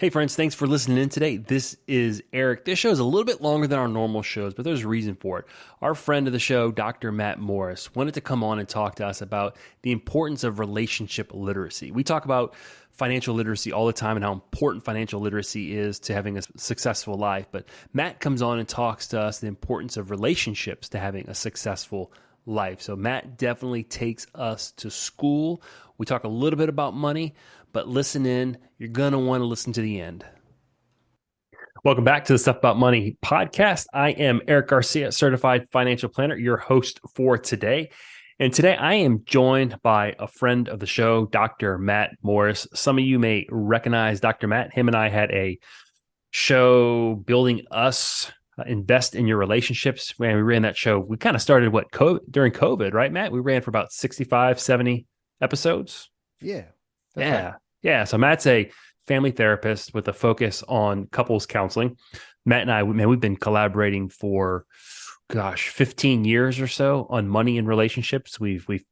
Hey friends, thanks for listening in today. This is Eric. This show is a little bit longer than our normal shows, but there's a reason for it. Our friend of the show, Dr. Matt Morris, wanted to come on and talk to us about the importance of relationship literacy. We talk about financial literacy all the time and how important financial literacy is to having a successful life, but Matt comes on and talks to us the importance of relationships to having a successful life. So Matt definitely takes us to school. We talk a little bit about money, but listen in. You're going to want to listen to the end. Welcome back to the Stuff About Money podcast. I am Erik Garcia, certified financial planner, your host for today. And today I am joined by a friend of the show, Dr. Matt Morris. Some of you may recognize Dr. Matt. Him and I had a show, Building Us, Invest in Your Relationships. Man, we ran that show. We kind of started during COVID, right, Matt? We ran for about 65, 70 episodes. Yeah. Right. Yeah. So Matt's a family therapist with a focus on couples counseling. Matt and I, man, we've been collaborating for, 15 years or so on money and relationships. We've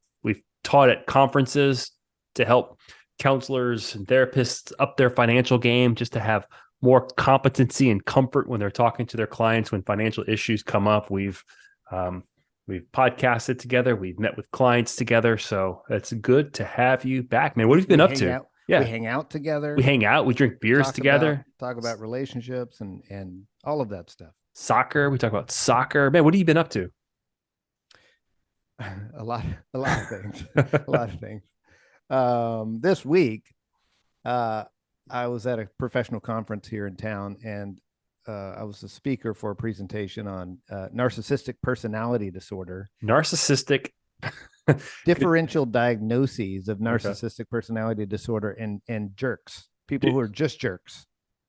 taught at conferences to help counselors and therapists up their financial game, just to have more competency and comfort when they're talking to their clients when financial issues come up. We've podcasted together. We've met with clients together. So it's good to have you back, man. What have you been up to? Yeah. We hang out together. We hang out. We drink beers together. Talk about relationships and all of that stuff. Soccer. We talk about soccer. Man, what have you been up to? A lot of things. A lot of things. This week, I was at a professional conference here in town, and I was a speaker for a presentation on narcissistic personality disorder. Narcissistic differential diagnoses of narcissistic personality disorder and jerks, people who are just jerks.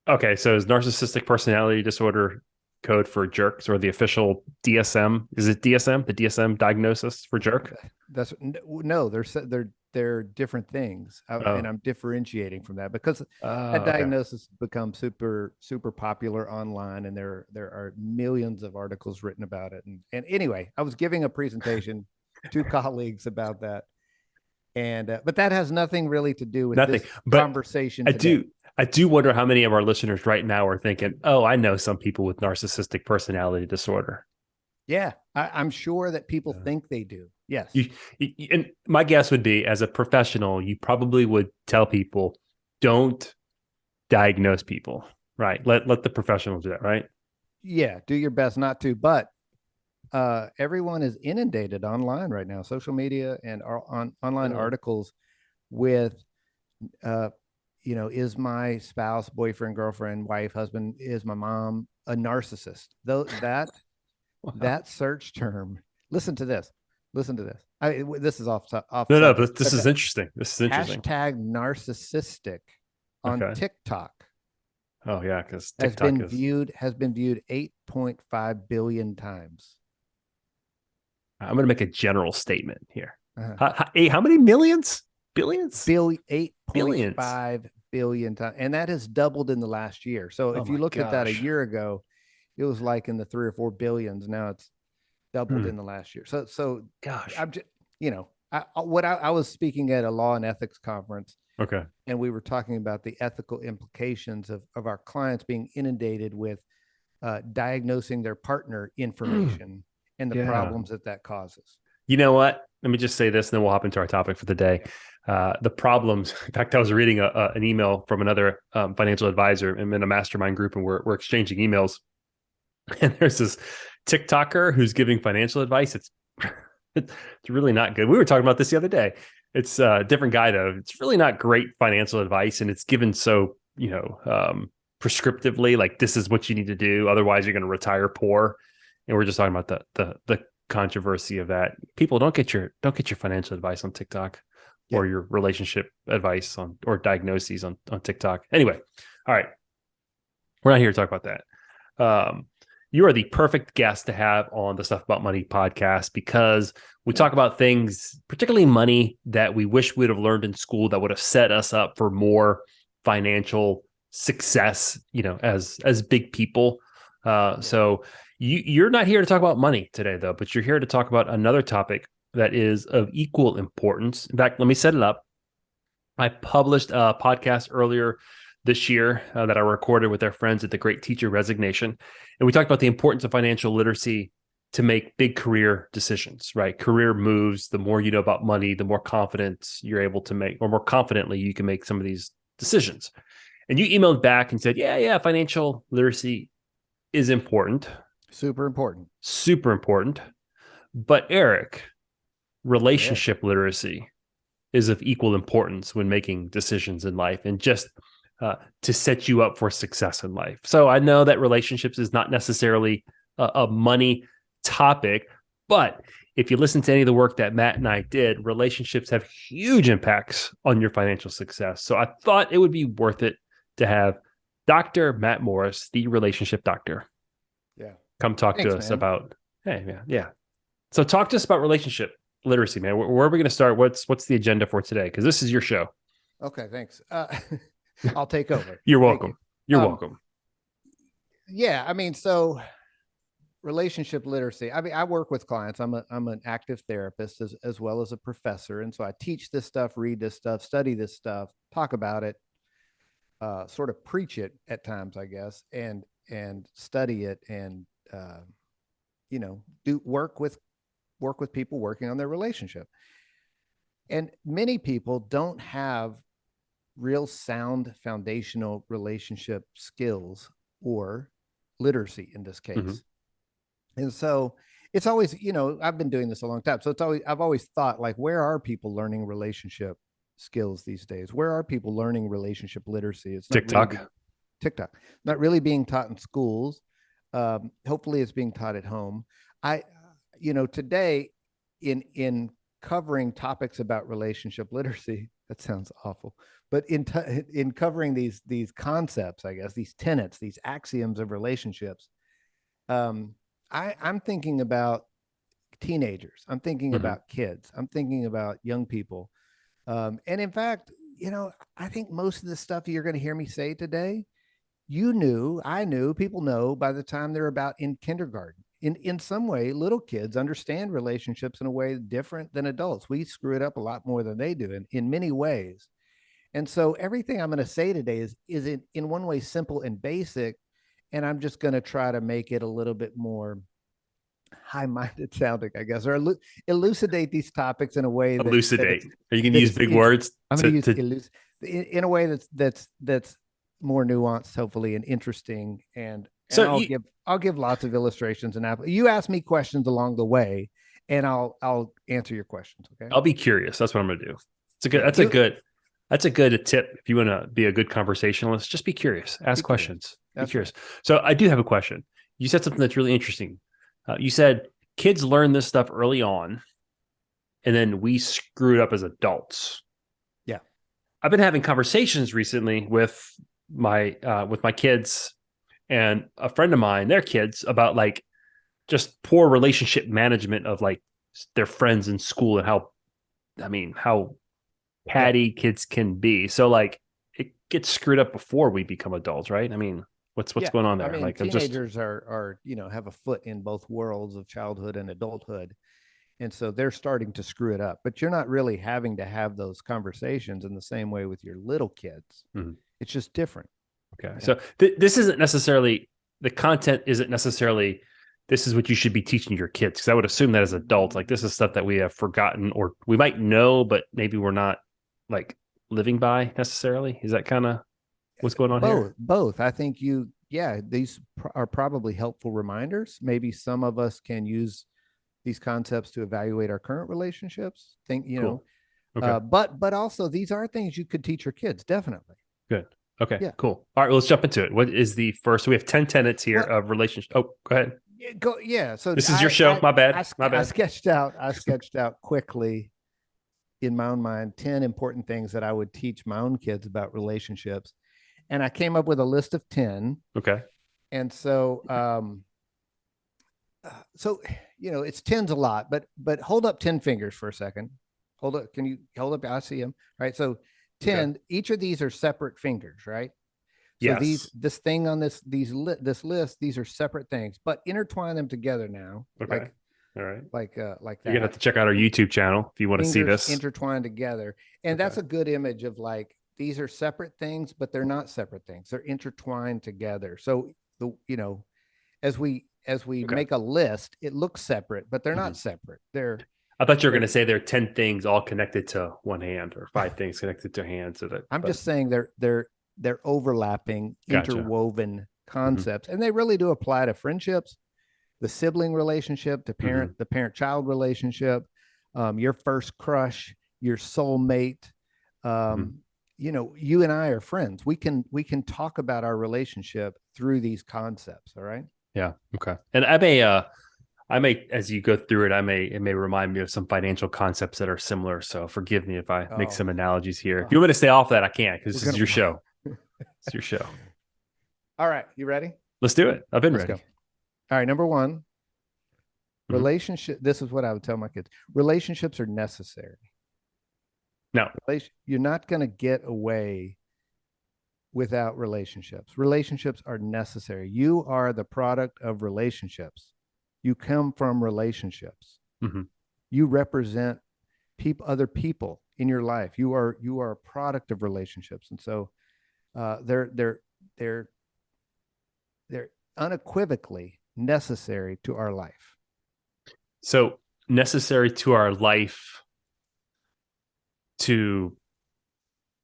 Okay, so is narcissistic personality disorder code for jerks, or the official DSM? Is it DSM, the DSM diagnosis for jerk? No, they're different things, and I'm differentiating from that because that diagnosis becomes super popular online, and there are millions of articles written about it. And anyway, I was giving a presentation to colleagues about that, and but that has nothing really to do with this conversation today. I do wonder how many of our listeners right now are thinking, "Oh, I know some people with narcissistic personality disorder." Yeah, I'm sure that people think they do. Yes. And my guess would be, as a professional, you probably would tell people, don't diagnose people, right? Let the professionals do that, right? Yeah, do your best not to. But everyone is inundated online right now, social media and online articles with, is my spouse, boyfriend, girlfriend, wife, husband, is my mom a narcissist? Though that search term. Listen to this. This is off. No, but this is interesting. Hashtag narcissistic on TikTok. Oh yeah, because TikTok has been viewed 8.5 billion times. I'm going to make a general statement here. How many millions? Billions? 8.5 billion times, and that has doubled in the last year. So if you look at that a year ago, it was like in the 3 or 4 billions. Now it's doubled in the last year. So gosh, I'm just, I was speaking at a law and ethics conference. Okay. And we were talking about the ethical implications of our clients being inundated with diagnosing their partner information and the problems that causes. You know what? Let me just say this, and then we'll hop into our topic for the day. The problems. In fact, I was reading an email from another financial advisor. I'm in a mastermind group, and we're exchanging emails. And there's this TikToker who's giving financial advice. It's really not good. We were talking about this the other day. It's a different guy though. It's really not great financial advice, and it's given so prescriptively, like this is what you need to do, otherwise you're going to retire poor. And we're just talking about the controversy of that. People, don't get your financial advice on TikTok, or your relationship advice or diagnoses on TikTok. Anyway, all right, we're not here to talk about that. You are the perfect guest to have on the Stuff About Money podcast, because we talk about things, particularly money, that we wish we'd have learned in school that would have set us up for more financial success, as big people. So you're not here to talk about money today, though, but you're here to talk about another topic that is of equal importance. In fact, let me set it up. I published a podcast earlier this year that I recorded with our friends at the Great Teacher Resignation. And we talked about the importance of financial literacy to make big career decisions, right? Career moves, the more you know about money, the more confident you're able to make, or more confidently you can make some of these decisions. And you emailed back and said, yeah, financial literacy is important. Super important. Super important. But Erik, relationship literacy is of equal importance when making decisions in life and just to set you up for success in life. So I know that relationships is not necessarily a money topic, but if you listen to any of the work that Matt and I did, relationships have huge impacts on your financial success. So I thought it would be worth it to have Dr. Matt Morris, the relationship doctor, come talk to us about, yeah. So talk to us about relationship literacy, man. Where are we going to start? What's the agenda for today? Because this is your show. Okay, thanks. I'll take over. You're welcome. You're welcome. Yeah, I mean, so relationship literacy. I mean, I work with clients. I'm an active therapist as well as a professor, and so I teach this stuff, read this stuff, study this stuff, talk about it, sort of preach it at times, I guess, and study it, and do work with people working on their relationship. And many people don't have real sound foundational relationship skills or literacy in this case. Mm-hmm. And so it's always, I've been doing this a long time. So I've always thought, like, where are people learning relationship skills these days? Where are people learning relationship literacy? It's not TikTok, not really being taught in schools. Hopefully it's being taught at home. Today in covering topics about relationship literacy, that sounds awful, but in covering these concepts, I guess, these tenets, these axioms of relationships, I'm thinking about teenagers. I'm thinking about kids. I'm thinking about young people. And in fact, I think most of the stuff you're going to hear me say today, I knew, people know by the time they're about in kindergarten. In some way, little kids understand relationships in a way different than adults. We screw it up a lot more than they do in many ways. And so everything I'm going to say today is in one way simple and basic, and I'm just going to try to make it a little bit more high-minded sounding, I guess, or elucidate these topics in a way that elucidate. Are you going to use big words? I'm going to use in a way that's more nuanced, hopefully, and interesting. And so I'll give lots of illustrations and you ask me questions along the way, and I'll answer your questions. Okay. I'll be curious. That's what I'm going to do. That's a good tip. If you want to be a good conversationalist, just be curious. Ask questions. Be curious. Right. So I do have a question. You said something that's really interesting. You said kids learn this stuff early on, and then we screw it up as adults. Yeah. I've been having conversations recently with my kids and a friend of mine, their kids, about like just poor relationship management of like their friends in school and how catty kids can be. So like it gets screwed up before we become adults, right? I mean, what's going on there? I mean, like teenagers are have a foot in both worlds of childhood and adulthood. And so they're starting to screw it up, but you're not really having to have those conversations in the same way with your little kids. Mm-hmm. It's just different. Okay. Yeah. So this isn't necessarily, the content isn't necessarily, this is what you should be teaching your kids. Because I would assume that as adults, like this is stuff that we have forgotten, or we might know, but maybe we're not like living by necessarily. Is that kind of what's going on here? Both. I think these are probably helpful reminders. Maybe some of us can use these concepts to evaluate our current relationships. Cool. Okay. But also these are things you could teach your kids. Definitely. Good. Okay, yeah. Cool. All right, well, let's jump into it. What is the first? So we have 10 tenets here of relationship. Oh, go ahead. Yeah. So this is your show. My bad. I sketched out quickly in my own mind 10 important things that I would teach my own kids about relationships, and I came up with a list of 10. Okay. And so, it's 10's a lot, but hold up 10 fingers for a second. Hold up. Can you hold up? I see them. All right. So 10, okay. Each of these are separate fingers, right? So yes. This thing on this list, these are separate things, but intertwine them together now. Okay. All right. Like that. You're going to have to check out our YouTube channel if you want to see this. Intertwined together. And that's a good image of like these are separate things, but they're not separate things. They're intertwined together. So as we Okay. make a list, it looks separate, but they're Mm-hmm. not separate. They're I thought you were going they're to say there are 10 things all connected to one hand or 5 things connected to a hand. So that, I'm but just saying they're overlapping, gotcha. interwoven Mm-hmm. concepts, and they really do apply to friendships, the sibling relationship, Mm-hmm. the parent child relationship, your first crush, your soulmate. Mm-hmm. Um, you and I are friends. We can talk about our relationship through these concepts. All right. Yeah. Okay. And I may, as you go through it, it may remind me of some financial concepts that are similar. So forgive me if I make Oh, some analogies here. If oh you want me to stay off that, I can't because we're this is gonna. your show. It's your show. All right, you ready? Let's do it. I've been Let's go. ready. All right, number one, Mm-hmm. relationship. This is what I would tell my kids: relationships are necessary. No. You're not going to get away without relationships. Relationships are necessary. You are the product of relationships. You come from relationships. Mm-hmm. You represent other people in your life. You are a product of relationships, and so they're they're unequivocally necessary to our life. So necessary to our life to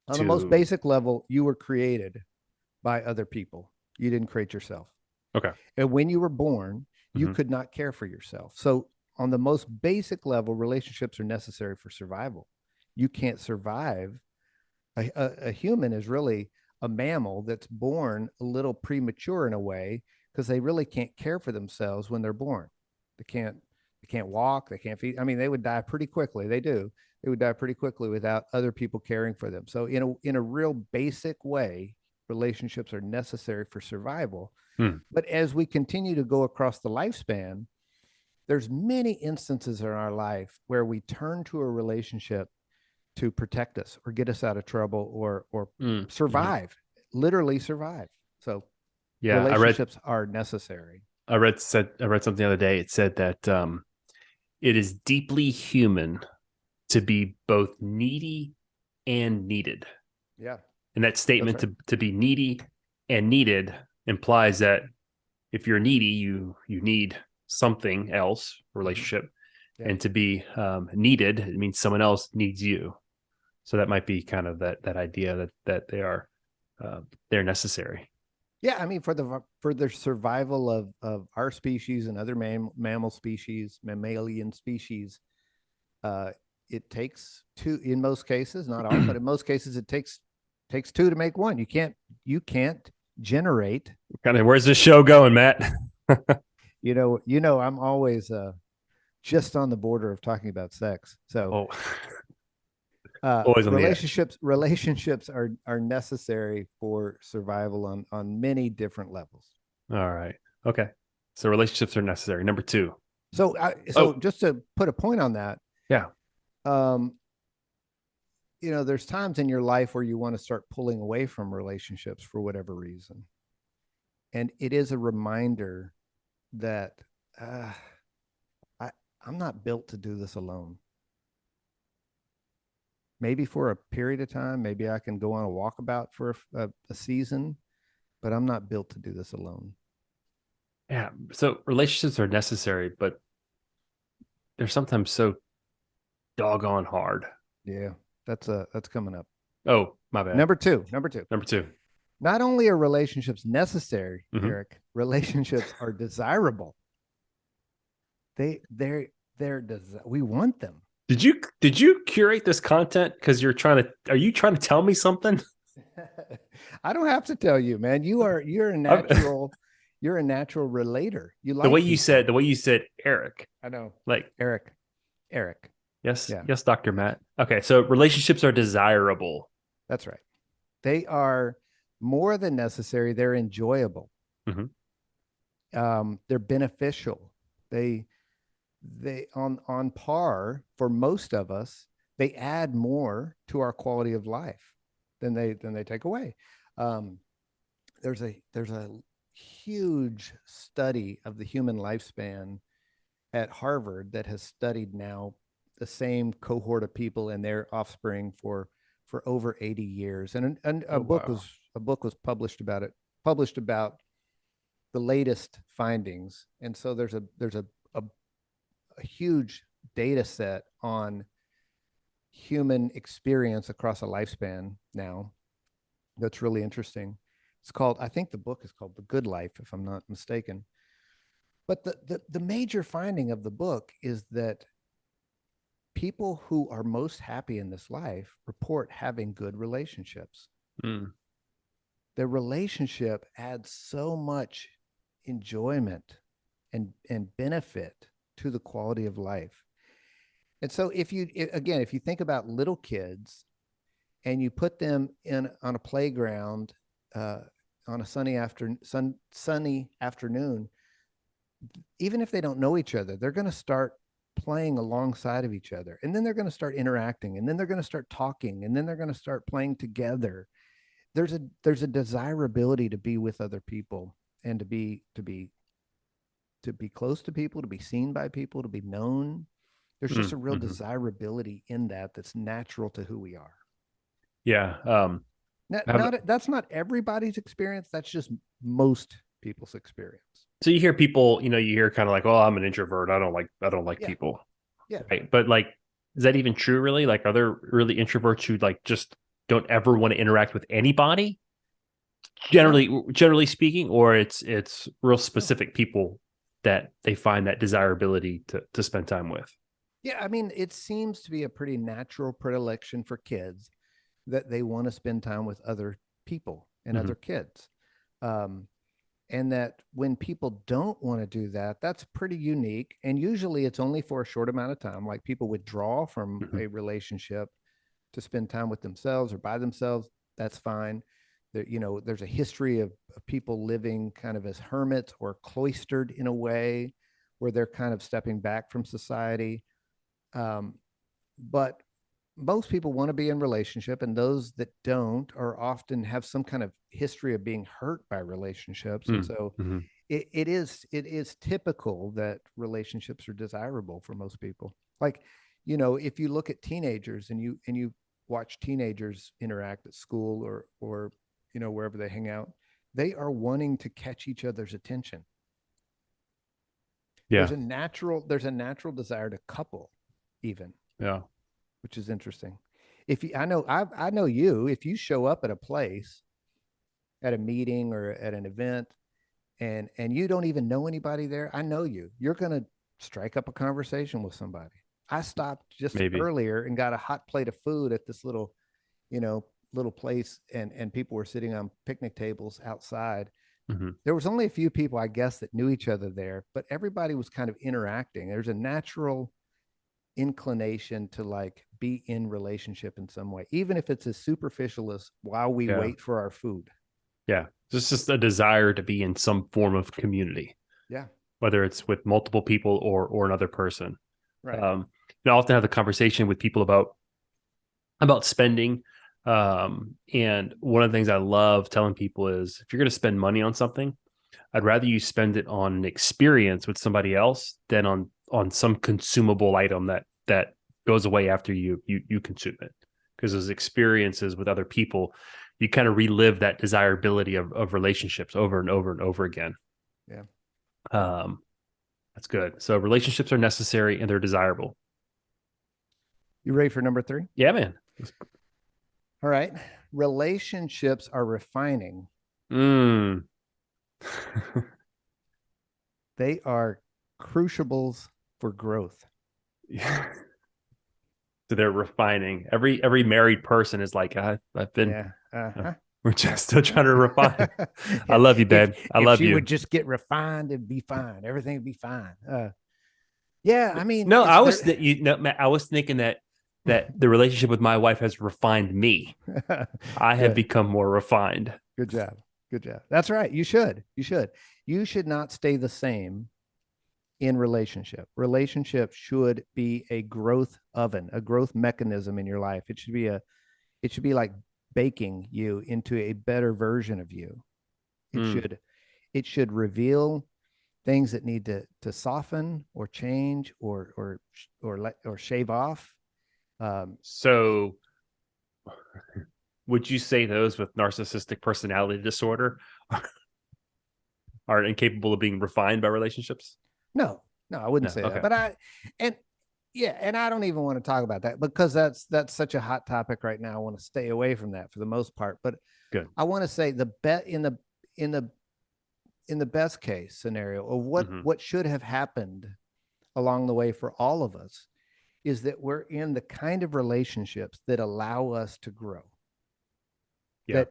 On the most basic level, you were created by other people. You didn't create yourself. okay. And when you were born, you Mm-hmm. could not care for yourself. So, on the most basic level, relationships are necessary for survival. You can't survive. A human is really a mammal that's born a little premature in a way because they really can't care for themselves when they're born. They can't. They can't walk. They can't feed. I mean, they would die pretty quickly. They do. They would die pretty quickly without other people caring for them. So, in a real basic way, relationships are necessary for survival. Mm. But as we continue to go across the lifespan, there's many instances in our life where we turn to a relationship to protect us or get us out of trouble or Mm-hmm. survive, literally survive. So Yeah. relationships are necessary. I read something the other day. It said that it is deeply human to be both needy and needed. Yeah, And that that's statement right. to be needy and needed implies that if you're needy, you need something else, Mm-hmm. relationship, Yeah. and to be needed, it means someone else needs you. So that might be kind of that idea that they're necessary. Yeah, I mean for the survival of our species and other mammal species, mammalian species, uh, it takes two in most cases, not all, but in most cases, it takes two to make one. You can't generate. Kind of where's this show going, Matt? I'm always just on the border of talking about sex. So Oh, always on the edge. relationships are necessary for survival on many different levels. All right. Okay. So relationships are necessary. Number two. So Oh, just to put a point on that, yeah. um, there's times in your life where you want to start pulling away from relationships for whatever reason. And it is a reminder that uh, I, I'm not built to do this alone. Maybe for a period of time, maybe I can go on a walkabout for a season, but I'm not built to do this alone. Yeah. So relationships are necessary, but they're sometimes so doggone hard. Yeah, that's coming up. Oh, my bad. Number two. Number two. Not only are relationships necessary, Mm-hmm. Eric, relationships are desirable. We want them. Did you curate this content because are you trying to tell me something? I don't have to tell you, man. You're a natural you're a natural relator. You like people. The way you said Eric, I know. like Eric. Eric. yes, Yeah, yes, Dr. Matt. Okay, so relationships are desirable. that's right. They are more than necessary. They're enjoyable. Mm-hmm. They're beneficial. They on par for most of us. They add more to our quality of life than they take away. Um, there's a huge study of the human lifespan at Harvard that has studied now the same cohort of people and their offspring for for over 80 years. And Oh, wow. a book was published about the latest findings. And so a, a huge data set on human experience across a lifespan now that's really interesting. It's called, I think the book is called The Good Life, if I'm not mistaken. But the major finding of the book is that people who are most happy in this life report having good relationships. Mm. The relationship adds so much enjoyment and benefit to the quality of life. And so if you think about little kids and you put them in on a playground uh, on a sunny afternoon, even if they don't know each other, they're going to start playing alongside of each other, and then they're going to start interacting, and then they're going to start talking, and then they're going to start playing together. There's a desirability to be with other people and to be close to people, to be seen by people, to be known. There's just a real Mm-hmm. desirability in that that's natural to who we are. Yeah. That's not everybody's experience. That's just most people's experience. So you hear people, you hear kind of like, "Oh, I'm an introvert. I don't like Yeah, people." yeah. Right. But like, is that even true, really? Like, are there really introverts who like just don't ever want to interact with anybody? No, Generally speaking, or it's real no. specific people that they find that desirability to spend time with. Yeah, I mean, it seems to be a pretty natural predilection for kids that they want to spend time with other people and Mm-hmm. other kids. Um, and that when people don't want to do that, that's pretty unique. And usually it's only for a short amount of time. Like people withdraw from Mm-hmm. a relationship to spend time with themselves or by themselves. That's fine. There, there's a history of people living kind of as hermits or cloistered in a way where they're kind of stepping back from society. Um, but most people want to be in relationship, and those that don't are often have some kind of history of being hurt by relationships. And so Mm-hmm. it is typical that relationships are desirable for most people. Like, if you look at teenagers and you watch teenagers interact at school or wherever they hang out, they are wanting to catch each other's attention. Yeah. There's a natural desire to couple even, Yeah. which is interesting. If you, I know you, if you show up at a place, at a meeting or at an event, and you don't even know anybody there, I know you. You're gonna strike up a conversation with somebody. I stopped just Maybe. earlier and got a hot plate of food at this you know, little place, and people were sitting on picnic tables outside. Mm-hmm. There was only a few people, I guess, that knew each other there, but everybody was kind of interacting. There's a natural inclination to like be in relationship in some way, even if it's as superficial as while we Yeah. wait for our food. Yeah. It's just a desire to be in some form of community, Yeah, whether it's with multiple people or another person. right. Um, I often have the conversation with people about spending. And one of the things I love telling people is if you're going to spend money on something, I'd rather you spend it on an experience with somebody else than on some consumable item that goes away after you consume it. Because those experiences with other people, you kind of relive that desirability of relationships over and over and over again. Yeah. Um, that's good. So relationships are necessary and they're desirable. You ready for number 3? Yeah, man. All right. Relationships are refining. Mm. They are crucibles for growth. Yeah. So they're refining. Every married person is like, I've been. Yeah. Uh, Uh-huh. we're just still Uh-huh. trying to refine. I Yeah. love you, If babe. I if love she you. would just get refined, it'd be fine. Everything would be fine. Yeah, I mean, No, it's I there. was Matt, I was thinking that the relationship with my wife has refined me. I have Good. become more refined. Good job. Good job. That's right. You should. You should. You should not stay the same in relationship. Relationship should be a growth oven, a growth mechanism in your life. It should be like baking you into a better version of you. It Mm. should it should reveal things that need to soften or change or shave off. Um, So Would you say those with narcissistic personality disorder are incapable of being refined by relationships? No, no, I wouldn't No. say that. Okay. But and yeah, and I don't even want to talk about that because that's such a hot topic right now. I want to stay away from that for the most part. But Good. I want to say the bet in the in the best case scenario of Hmm. what should have happened along the way for all of us is that we're in the kind of relationships that allow us to grow, Yeah.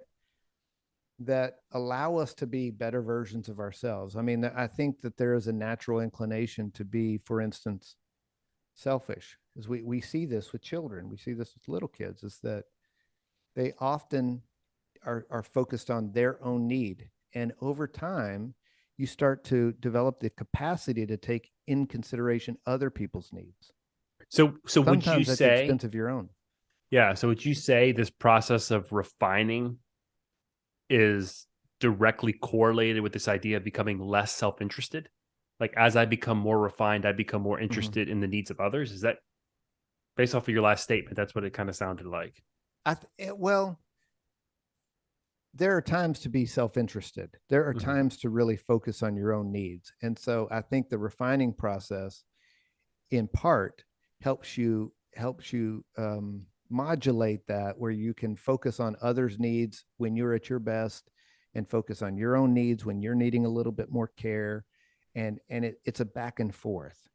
that allow us to be better versions of ourselves. I mean, I think that there is a natural inclination to be, for instance, selfish, as we see this with children, we see this with little kids, is that they often are focused on their own need. And over time, you start to develop the capacity to take in consideration other people's needs. So would you Sometimes at the say, expense of your own. yeah, so would you say this process of refining is directly correlated with this idea of becoming less self-interested? Like as I become more refined, I become more Mm-hmm. interested in the needs of others. Is that based off of your last statement? That's what it kind of sounded like. Well, there are times to be self-interested. There are Hmm. times to really focus on your own needs. And so I think the refining process in part helps you modulate that, where you can focus on others' needs when you're at your best and focus on your own needs when you're needing a little bit more care, and it's a back and forth.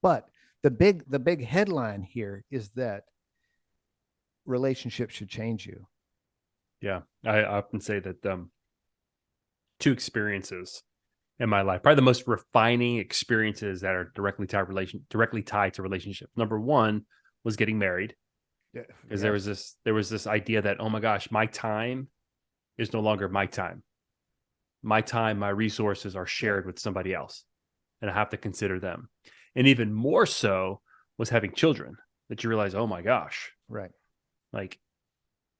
But the big headline here is that relationships should change you. Yeah, I often say that two experiences in my life, probably the most refining experiences that are directly tied to relationships. Number one was getting married, Yeah, because yes, there was this idea that, oh my gosh, my time is no longer my time. My time, my resources are right, shared with somebody else, and I have to consider them. And even more so was having children, that you realize, oh my gosh, right. like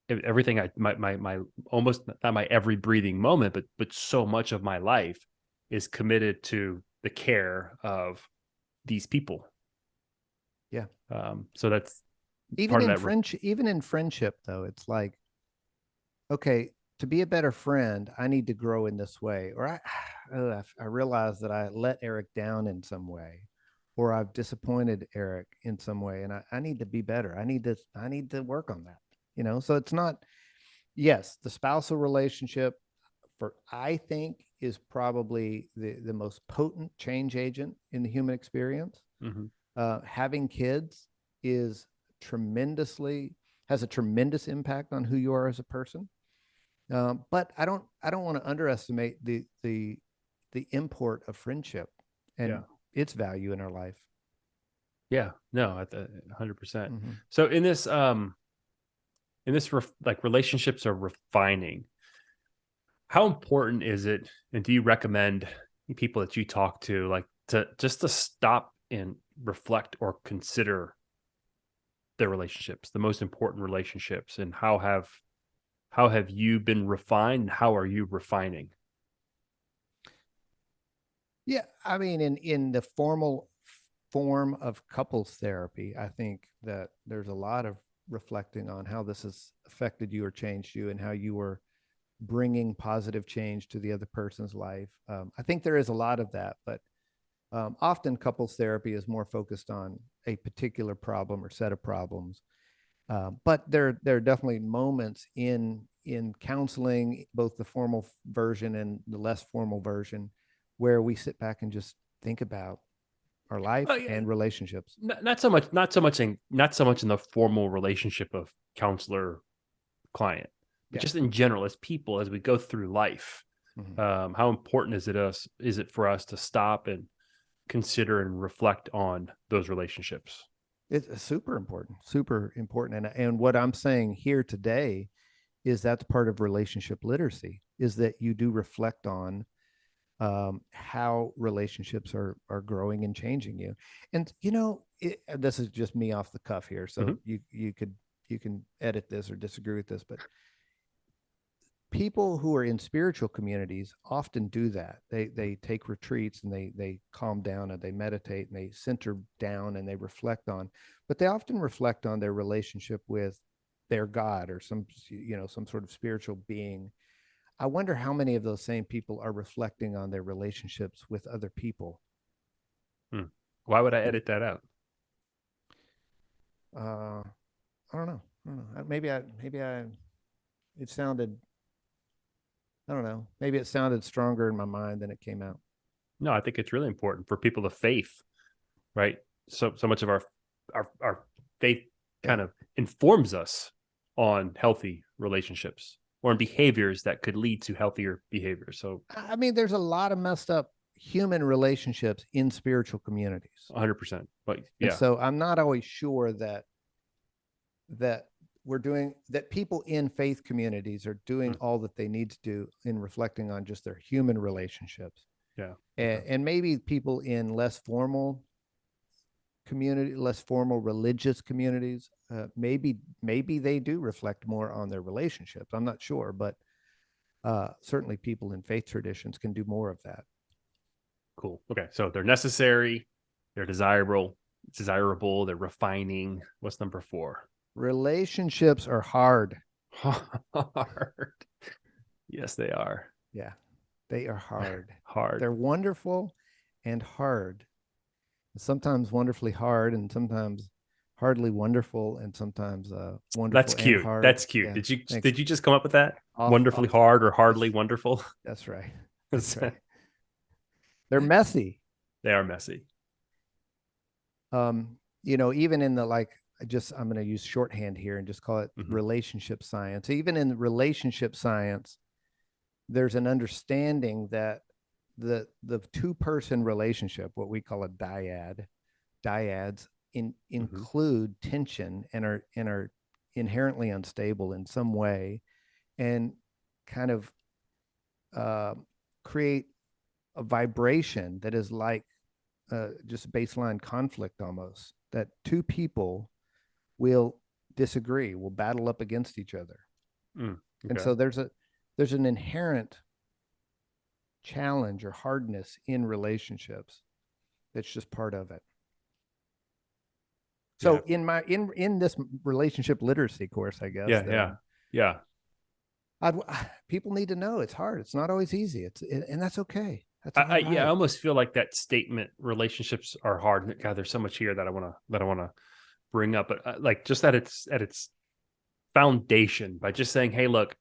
everything my almost not my every breathing moment, but so much of my life is committed to the care of these people. Yeah. So that's part of that. Even in friendship though, it's like, okay, to be a better friend, I need to grow in this way. Or I realize that I let Erik down in some way, or I've disappointed Erik in some way, and I need to be better. I need to work on that. You know, so it's not, yes, the spousal relationship for I think is probably the most potent change agent in the human experience. Hmm. Having kids is tremendously has a tremendous impact on who you are as a person. But I don't want to underestimate the import of friendship Yeah. and its value in our life. Yeah. No, at the 100%. Mm-hmm. So in this like relationships are refining. How important is it, and do you recommend people that you talk to, like, to just to stop and reflect or consider their relationships, the most important relationships, and how have you been refined, and how are you refining? Yeah, I mean, in the form of couples therapy, I think that there's a lot of reflecting on how this has affected you or changed you, and how you were bringing positive change to the other person's life. I think there is a lot of that, but often couples therapy is more focused on a particular problem or set of problems. But there are definitely moments in counseling, both the formal version and the less formal version, where we sit back and just think about our life Oh yeah, and relationships. not so much in the formal relationship of counselor client, but Yeah. just in general as people, as we go through life. Mm-hmm. How important is it for us to stop and consider and reflect on those relationships? It's super important. And what I'm saying here today is that's part of relationship literacy, is that you do reflect on how relationships are growing and changing you. And you know, this is just me off the cuff here, so Hmm. you can edit this or disagree with this, but people who are in spiritual communities often do that. They take retreats and they calm down and they meditate and they center down and they reflect on, but they often reflect on their relationship with their God or some, some sort of spiritual being. I wonder how many of those same people are reflecting on their relationships with other people. Why would I edit that out? I don't know. I don't know. It sounded, I don't know. Maybe it sounded stronger in my mind than it came out. No, I think it's really important for people of faith, right? So much of our faith kind of informs us on healthy relationships or on behaviors that could lead to healthier behaviors. So I mean, there's a lot of messed up human relationships in spiritual communities. 100%. But And yeah. so I'm not always sure that people in faith communities are doing all that they need to do in reflecting on just their human relationships. Yeah. And maybe people in less formal religious communities, maybe they do reflect more on their relationships. I'm not sure, but certainly people in faith traditions can do more of that. Cool. Okay. So they're necessary, they're desirable, they're refining. What's number 4? Relationships are hard. Hard. Yes, they are. Yeah, they are hard. Hard. They're wonderful and hard. Sometimes wonderfully hard, and sometimes hardly wonderful, and sometimes wonderful That's and cute. hard. That's cute. Yeah, Did you just come up with that? Wonderfully off hard or hardly wonderful? That's right. That's right. They're messy. They are messy. Even in the I'm going to use shorthand here and just call it relationship science. Even in relationship science, there's an understanding that the two-person relationship, what we call a dyads include tension and are inherently unstable in some way, and kind of create a vibration that is like just baseline conflict almost, that two people will disagree, will battle up against each other. Okay. And so there's an inherent challenge or hardness in relationships that's just part of it. So in this relationship literacy course, I guess. People need to know it's hard. It's not always easy. And that's okay. I almost feel like that statement, relationships are hard. God, there's so much here that I want to bring up, but like just at its foundation, by just saying, hey, look,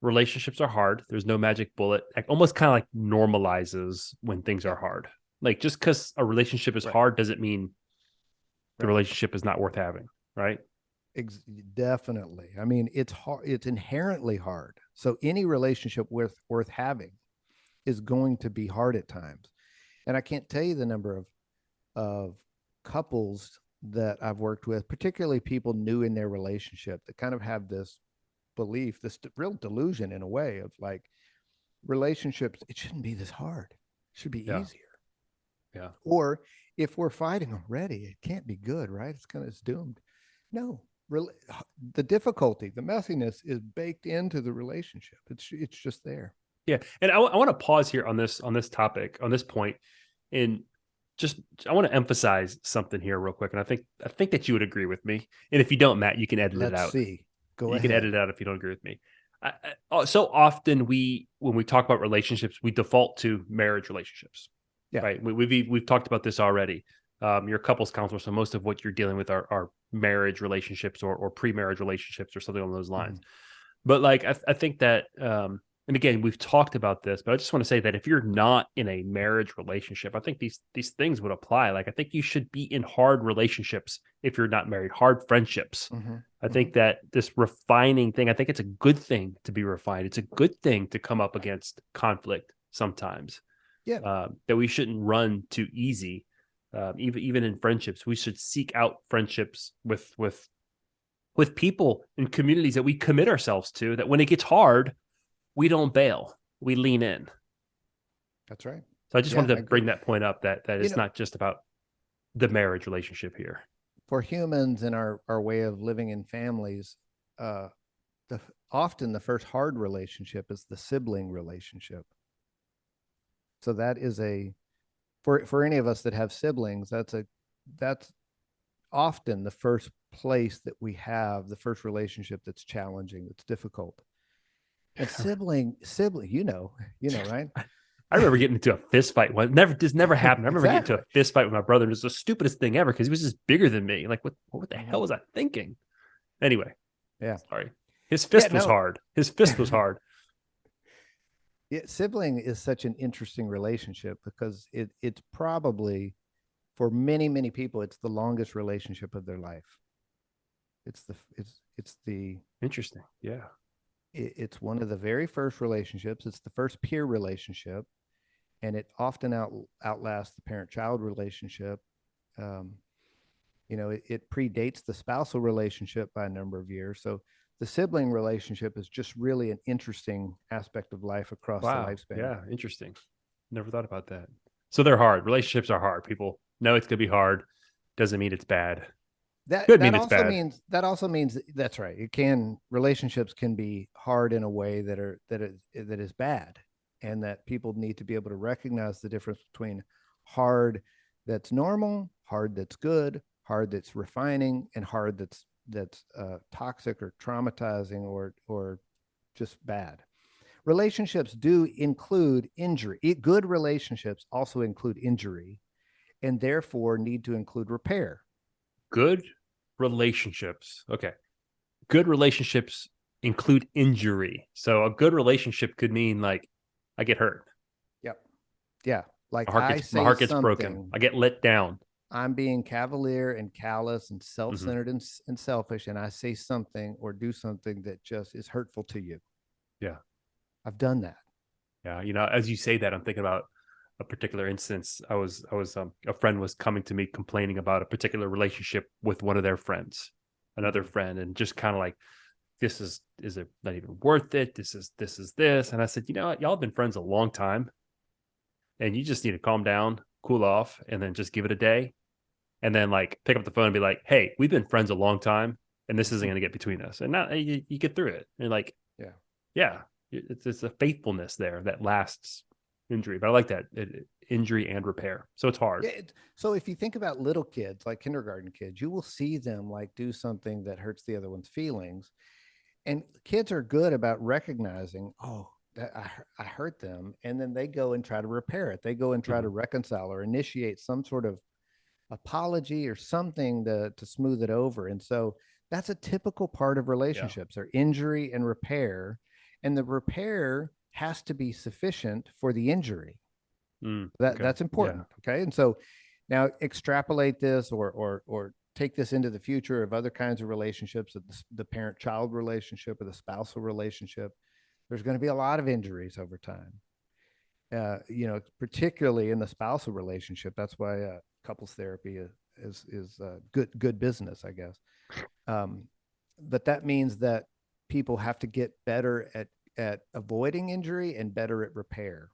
relationships are hard. There's no magic bullet. Like, almost kind of like normalizes when things are hard. Like, just because a relationship is hard doesn't mean the relationship is not worth having, right? Definitely. I mean, it's hard. It's inherently hard. So any relationship worth having is going to be hard at times. And I can't tell you the number of couples that I've worked with, particularly people new in their relationship, that kind of have this belief, this real delusion in a way of like, relationships, it shouldn't be this hard. It should be easier. Yeah. Or if we're fighting already, it can't be good, right? It's doomed. No, the difficulty, the messiness is baked into the relationship. It's just there. Yeah. And I want to pause here on this topic, on this point, and I want to emphasize something here real quick. And I think that you would agree with me. And if you don't, Matt, you can edit it out. Let's see. Go ahead. You can edit it out if you don't agree with me. So often when we talk about relationships, we default to marriage relationships. Yeah. Right. We've talked about this already. You're a couples counselor, so most of what you're dealing with are marriage relationships or pre-marriage relationships or something along those lines. But like, I think that, and again, we've talked about this, but I just want to say that if you're not in a marriage relationship, I think these things would apply. Like, I think you should be in hard relationships if you're not married, hard friendships. I think that this refining thing, I think it's a good thing to be refined. It's a good thing to come up against conflict sometimes. Yeah. That we shouldn't run too easy. Even in friendships, we should seek out friendships with people in communities that we commit ourselves to, that when it gets hard, we don't bail, we lean in. That's right. So I just wanted to bring that point up, that it's not just about the marriage relationship here. For humans in our way of living in families, often the first hard relationship is the sibling relationship. So that is for any of us that have siblings, that's often the first place that we have, the first relationship that's challenging, that's difficult. And sibling, right? I remember getting into a fist fight. This never happened. I remember getting into Exactly. a fist fight with my brother. And it was the stupidest thing ever because he was just bigger than me. Like, what the hell Mhm. was I thinking? Anyway, Yeah. sorry. His Yeah. fist was No. hard. His fist was hard. Sibling is such an interesting relationship because it's probably, for many people, it's the longest relationship of their life. It's the Interesting. Yeah. it's one of the very first relationships. It's the first peer relationship, and it often outlasts the parent-child relationship. Um, it predates the spousal relationship by a number of years. So the sibling relationship is just really an interesting aspect of life across the Wow. lifespan. Yeah. Interesting. Never thought about that. So they're hard. Relationships are hard. People know it's going to be hard. Doesn't mean it's bad. That Could that mean it's also bad. means that also means that's right. Relationships can be hard in a way that is bad, and that people need to be able to recognize the difference between hard that's normal, hard that's good, hard that's refining, and hard that's toxic or traumatizing or just bad. Relationships do include injury. Good relationships also include injury, and therefore need to include repair. Good relationships. Okay. Good relationships include injury. So a good relationship could mean like I get hurt. Yep. Yeah. Like I My say heart gets broken. something, I get let down. I'm being cavalier and callous and self Mm-hmm. centered and selfish, and I say something or do something that just is hurtful to you. Yeah. I've done that. Yeah. As you say that, I'm thinking about a particular instance. A friend was coming to me complaining about a particular relationship with one of their friends, another Mm-hmm. friend, and just kind of like, is it not even worth it? This. And I said, what? Y'all have been friends a long time and you just need to calm down, cool off, and then just give it a day. And then like pick up the phone and be like, hey, we've been friends a long time and this isn't going to get between us. And now you get through it. And like, Yeah. yeah, it's a faithfulness there that lasts injury. But I like that injury and repair. So it's hard. Yeah. So if you think about little kids, like kindergarten kids, you will see them like do something that hurts the other one's feelings. And kids are good about recognizing, oh, I hurt them. And then they go and try to repair it. They go and try Mm-hmm. to reconcile or initiate some sort of apology or something to smooth it over. And so that's a typical part of Yeah. relationships, are injury and repair. And the repair has to be sufficient for the injury. Okay. That's Yeah. important. Okay. And so now extrapolate this or take this into the future of other kinds of relationships, the parent-child relationship or the spousal relationship. There's going to be a lot of injuries over time. Particularly in the spousal relationship. That's why couples therapy is good business, I guess. Um, but that means that people have to get better at avoiding injury and better at repair.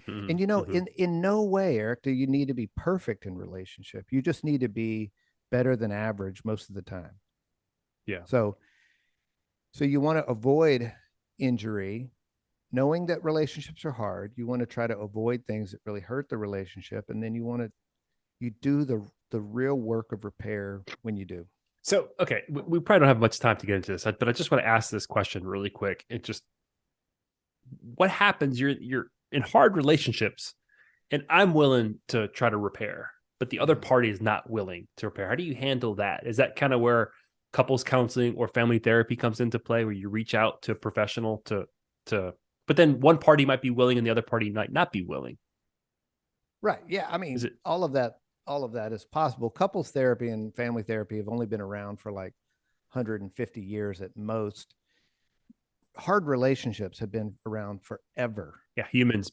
And Mm-hmm. Mm-hmm. in no way, Eric, do you need to be perfect in relationship. You just need to be better than average most of the time. Yeah. So you want to avoid injury, knowing that relationships are hard. You want to try to avoid things that really hurt the relationship, and then you do the real work of repair when you do. So, okay, we probably don't have much time to get into this, but I just want to ask this question really quick. It just, what happens? You're in hard relationships, and I'm willing to try to repair, but the other Mhm. party is not willing to repair. How do you handle that? Is that kind of where couples counseling or family therapy comes into play, where you reach out to a professional to, but then one party might be willing and the other party might not be willing? Right. Yeah. I Is mean, it? all of that is possible. Couples therapy and family therapy have only been around for like 150 years at most. Hard relationships have been around forever. Yeah, humans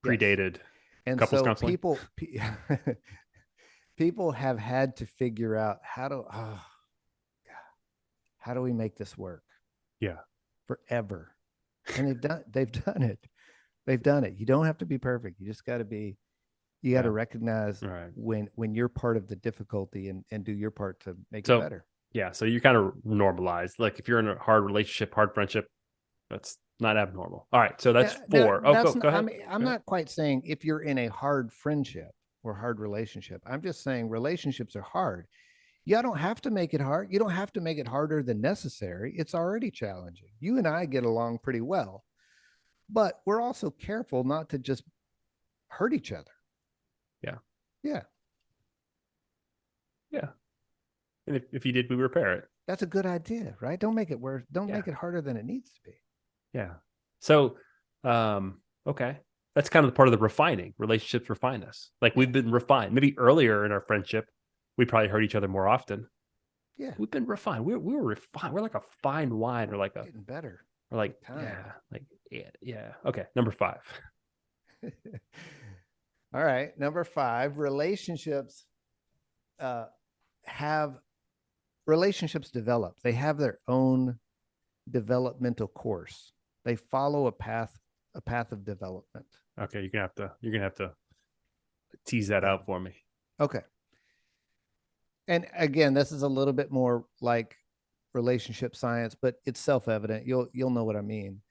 Yes. predated And couples so counseling. people have had to figure out how do we make this work Yeah, forever. And they've done it. They've done it. You don't have to be perfect. You got to yeah. recognize All right. when you're part of the difficulty and do your part to make it So better. yeah, so you're kind of normalized. Like if you're in a hard relationship, hard friendship, that's not abnormal. All right, so that's Now four. Oh, that's go not, I ahead. mean, I'm Go ahead. not quite saying if you're in a hard friendship or hard relationship. I'm just saying relationships are hard. You don't have to make it hard. You don't have to make it harder than necessary. It's already challenging. You and I get along pretty well, but we're also careful not to just hurt each other. Yeah. Yeah. Yeah. And if you did, we repair it. That's a good idea, right? Don't make it worse. Don't Yeah. make it harder than it needs to be. Yeah. So, okay. That's kind of part of the refining. Relationships refine us. Like we've been refined. Maybe earlier in our friendship, we probably hurt each other more often. Yeah. We've been refined. We were refined. We're like a fine wine, or like a getting better. Or like yeah. Okay, number 5. All right, number 5. Relationships develop. They have their own developmental course. They follow a path of development. Okay, you're gonna have to tease that out for me. Okay. And again, this is a little bit more like relationship science, but it's self-evident. You'll know what I mean.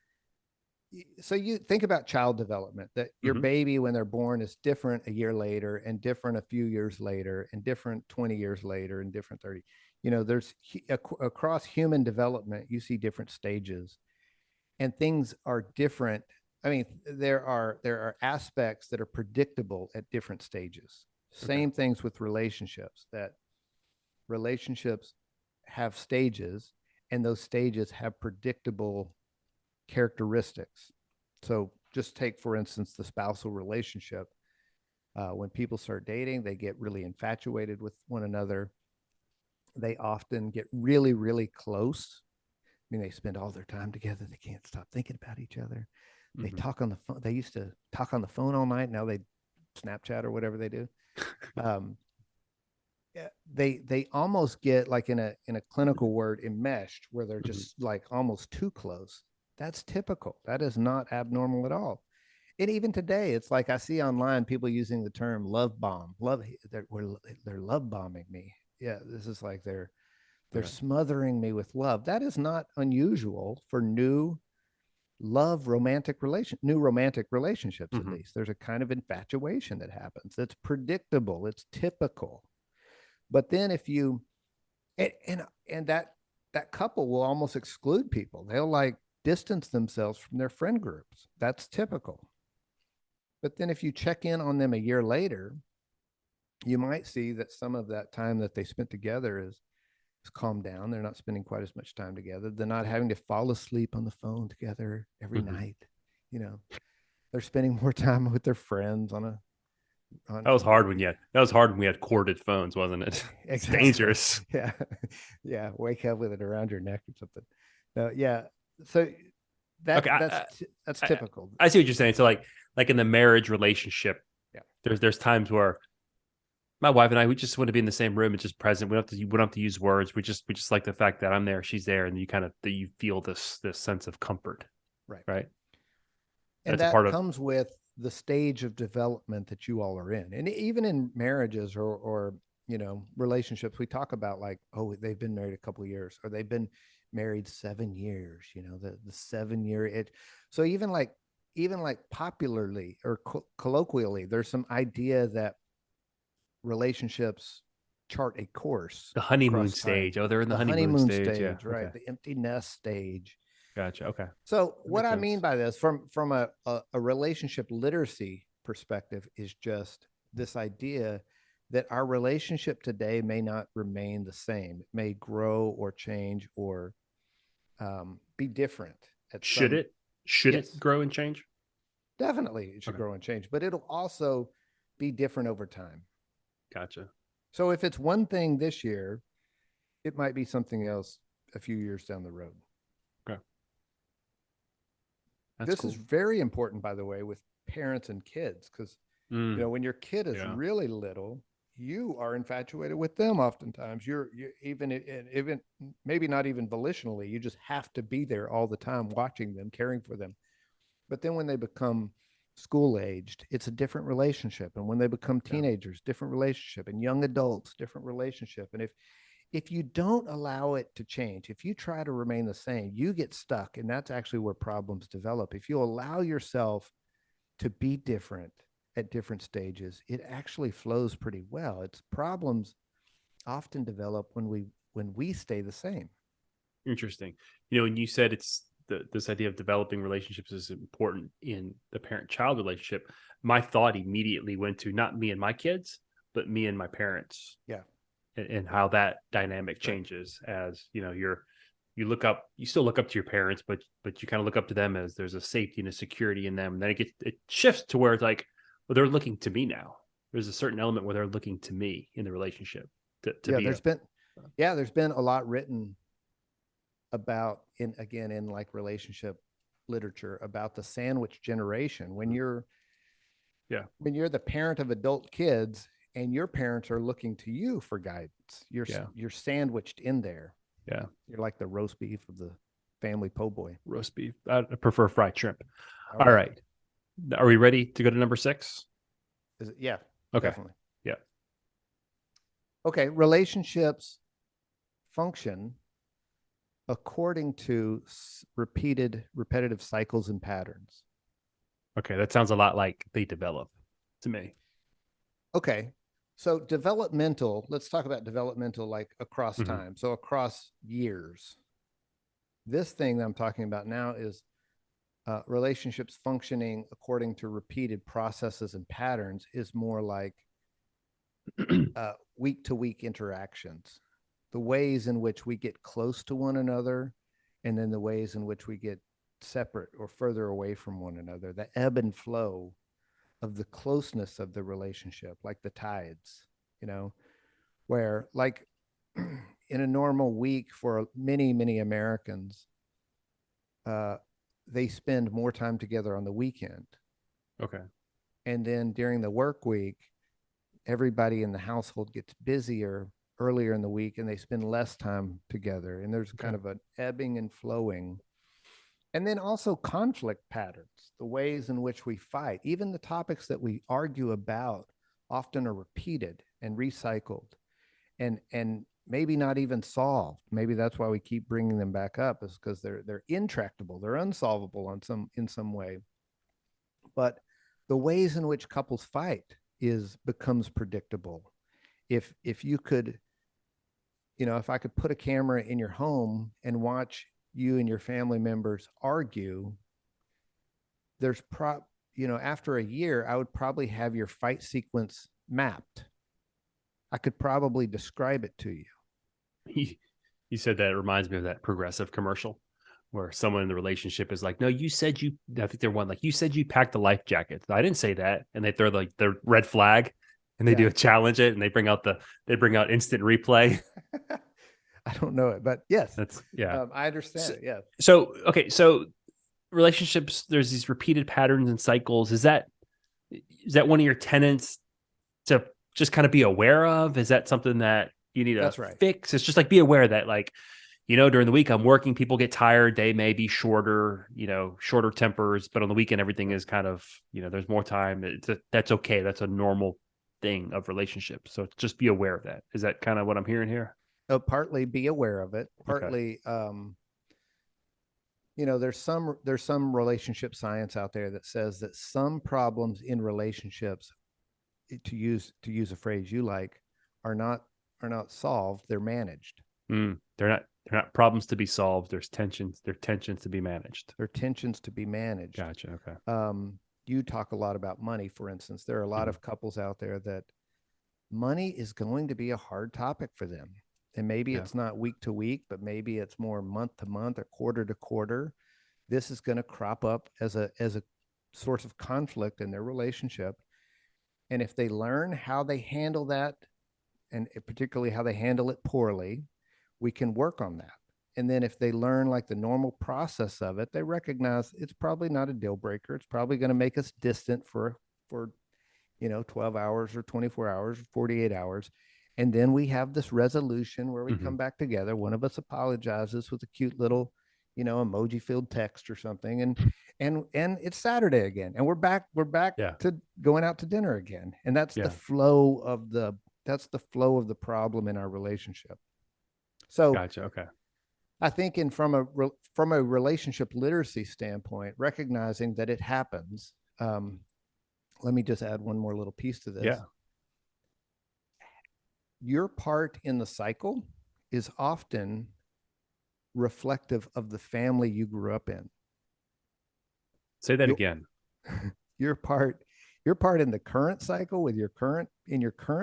So you think about child development, that your baby when they're born is different a year later and different a few years later and different 20 years later and different 30. There's across human development, you see different stages and things are different. I mean, there are aspects that are predictable at different stages. Same things with relationships, that relationships have stages and those stages have predictable characteristics. So just take, for instance, the spousal relationship. When people start dating, they get really infatuated with one another. They often get really, really close. I mean, they spend all their time together. They can't stop thinking about each other. They talk on the phone. They used to talk on the phone all night. Now they Snapchat or whatever they do. They almost get, like in a clinical word, enmeshed, where they're just like almost too close. That's typical. That is not abnormal at all. And even today, it's like I see online people using the term love bomb. They're love bombing me. Yeah, this is like they're smothering me with love. That is not unusual for new romantic relationships. At least there's a kind of infatuation that happens. It's predictable. It's typical. But then if you and that couple will almost exclude people. They'll like distance themselves from their friend groups. That's typical. But then if you check in on them a year later, you might see that some of that time that they spent together is calmed down. They're not spending quite as much time together. They're not having to fall asleep on the phone together every night. They're spending more time with their friends that was hard when we had corded phones, wasn't it? It's dangerous. Yeah. Wake up with it around your neck or something. No, yeah. So that's typical. I see what you're saying. So like in the marriage relationship, there's times where my wife and I, we just want to be in the same room and just present. We don't have to use words. We just like the fact that I'm there, she's there, and you feel this sense of comfort. Right. And that comes with the stage of development that you all are in. And even in marriages or relationships, we talk about like, oh, they've been married a couple of years, or they've been married 7 years, the 7-year. So even like popularly or colloquially, there's some idea that relationships chart a course. The honeymoon stage. Oh, they're in the honeymoon stage. Yeah. Right. Okay. The empty nest stage. Gotcha. Okay. So what I mean by this from a relationship literacy perspective is just this idea that our relationship today may not remain the same. It may grow or change or be different. Should it grow and change? Definitely it should grow and change, but it'll also be different over time. Gotcha. So if it's one thing this year, it might be something else a few years down the road. Okay. This is very important, by the way, with parents and kids, because when your kid is really little, you are infatuated with them. Oftentimes, you're even maybe not even volitionally. You just have to be there all the time, watching them, caring for them. But then when they become school aged, it's a different relationship, and when they become teenagers, different relationship, and young adults, different relationship. And if you don't allow it to change, if you try to remain the same, you get stuck, and that's actually where problems develop. If you allow yourself to be different at different stages, it actually flows pretty well. It's problems often develop when we stay the same. Interesting. You know, when you said this idea of developing relationships is important in the parent-child relationship, my thought immediately went to not me and my kids, but me and my parents. Yeah. And how that dynamic changes as, you know, you still look up to your parents, but you kind of look up to them as there's a safety and a security in them. And then it shifts to where it's like, well, they're looking to me now. There's a certain element where they're looking to me in the relationship to Yeah. be a There's been a lot written about in like relationship literature about the sandwich generation yeah, when you're the parent of adult kids and your parents are looking to you for guidance. yeah, You're sandwiched in there. yeah. You're like the roast beef of the family po' boy. Roast beef. I prefer fried shrimp. All All right. right. Are we ready to go to number 6? Is it? Yeah, Okay. definitely. Yeah. Okay. Relationships function according to repetitive cycles and patterns. Okay. That sounds a lot like they develop to me. Okay. So let's talk about developmental like across time. So across years. This thing that I'm talking about now is relationships functioning according to repeated processes and patterns is more like week to week interactions, the ways in which we get close to one another, and then the ways in which we get separate or further away from one another, the ebb and flow of the closeness of the relationship, like the tides, you know, where like in a normal week for many, many Americans, they spend more time together on the weekend. Okay. And then during the work week, everybody in the household gets busier earlier in the week and they spend less time together. And there's kind of an ebbing and flowing. And then also conflict patterns, the ways in which we fight, even the topics that we argue about often are repeated and recycled and maybe not even solved. Maybe that's why we keep bringing them back up, is because they're intractable, they're unsolvable in some way. But the ways in which couples fight becomes predictable. If you could, if I could put a camera in your home and watch you and your family members argue, there's after a year, I would probably have your fight sequence mapped. I could probably describe it to you. You said that, it reminds me of that Progressive commercial where someone in the relationship is like, no, you said I think they're one, like, you said you packed the life jacket. I didn't say that. And they throw like the red flag and they do a challenge it and they bring out instant replay. I don't know it, but yes, I understand it. Yeah. So, okay. So relationships, there's these repeated patterns and cycles. Is that one of your tenets to just kind of be aware of? Is that something that you need to fix? It's just like, be aware that, like, during the week I'm working, people get tired. They may be shorter tempers, but on the weekend, everything is kind of, there's more time. That's okay. That's a normal thing of relationships. So just be aware of that. Is that kind of what I'm hearing here? Partly be aware of it. Partly, there's some relationship science out there that says that some problems in relationships, to use a phrase you like, are not solved. They're managed. They're not problems to be solved. They're tensions to be managed. They're tensions to be managed. Gotcha. Okay. You talk a lot about money, for instance. There are a lot of couples out there that money is going to be a hard topic for them. And maybe it's not week to week, but maybe it's more month to month or quarter to quarter. This is going to crop up as a source of conflict in their relationship. And if they learn how they handle that, and particularly how they handle it poorly, we can work on that. And then if they learn like the normal process of it, they recognize it's probably not a deal breaker. It's probably going to make us distant for 12 hours or 24 hours or 48 hours. And then we have this resolution where we come back together. One of us apologizes with a cute little, emoji filled text or something. And it's Saturday again. And we're back to going out to dinner again. And that's the flow of the problem in our relationship. So gotcha. Okay. I think from a relationship literacy standpoint, recognizing that it happens. Let me just add one more little piece to this. Yeah. your part in the cycle is often reflective of the family you grew up in. Say that Your, again. your part, your part in the current cycle with your current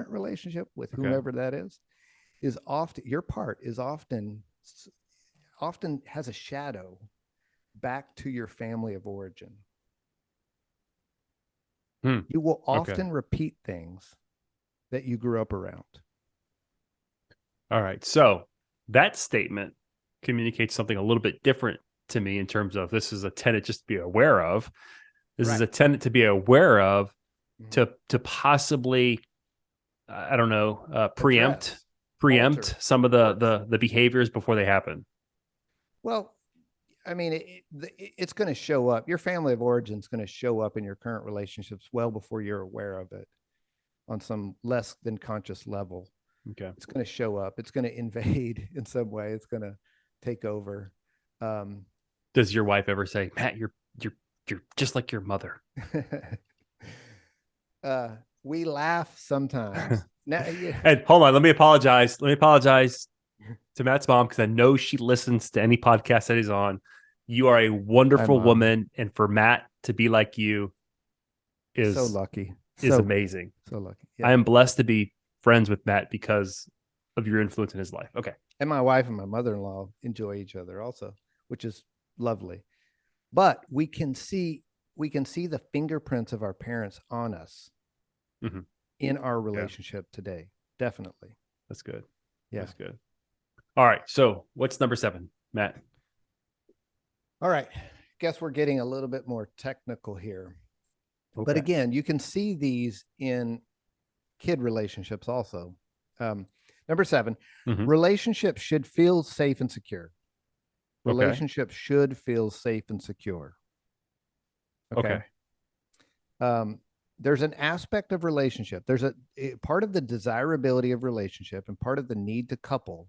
relationship with Okay. whomever that is often your part is often has a shadow back to your family of origin. You will Okay. often repeat things that you grew up around. All right. So that statement communicates something a little bit different to me in terms of this is a tenet just to be aware of. This is Right. a tenet to be aware of Mm-hmm. to possibly I don't know preempt Address, alter, some of work the through. behaviors before they happen. Well, I mean, it's going to show up. Your family of origin is going to show up in your current relationships well before you're aware of it on some less than conscious level. Okay. It's going to show up. It's going to invade in some way. It's going to take over. Um, Does your wife ever say, "Matt, you're just like your mother"? uh, we laugh sometimes. Now, yeah. And hold on, let me apologize. Let me apologize to Matt's mom because I know she listens to any podcast that he's on. You are a Hi, wonderful Mom. woman, and for Matt to be like you So is lucky. is So, amazing. so lucky. I Yeah. am blessed to be friends with Matt because of your influence in his life. Okay. And my wife and my mother-in-law enjoy each other also, which is lovely. But we can see the fingerprints of our parents on us Mm-hmm. in our Yeah, relationship today. Definitely. that's good. Yeah. That's good. All right. So what's number 7, Matt? All right. Guess we're getting a little bit more technical here. But Okay. again, you can see these in kid relationships also. Number 7, Mm-hmm. relationships should feel safe and secure. Okay. Relationships should feel safe and secure. Okay. Okay. Um, there's an aspect of relationship. There's a part of the desirability of relationship and part of the need to couple,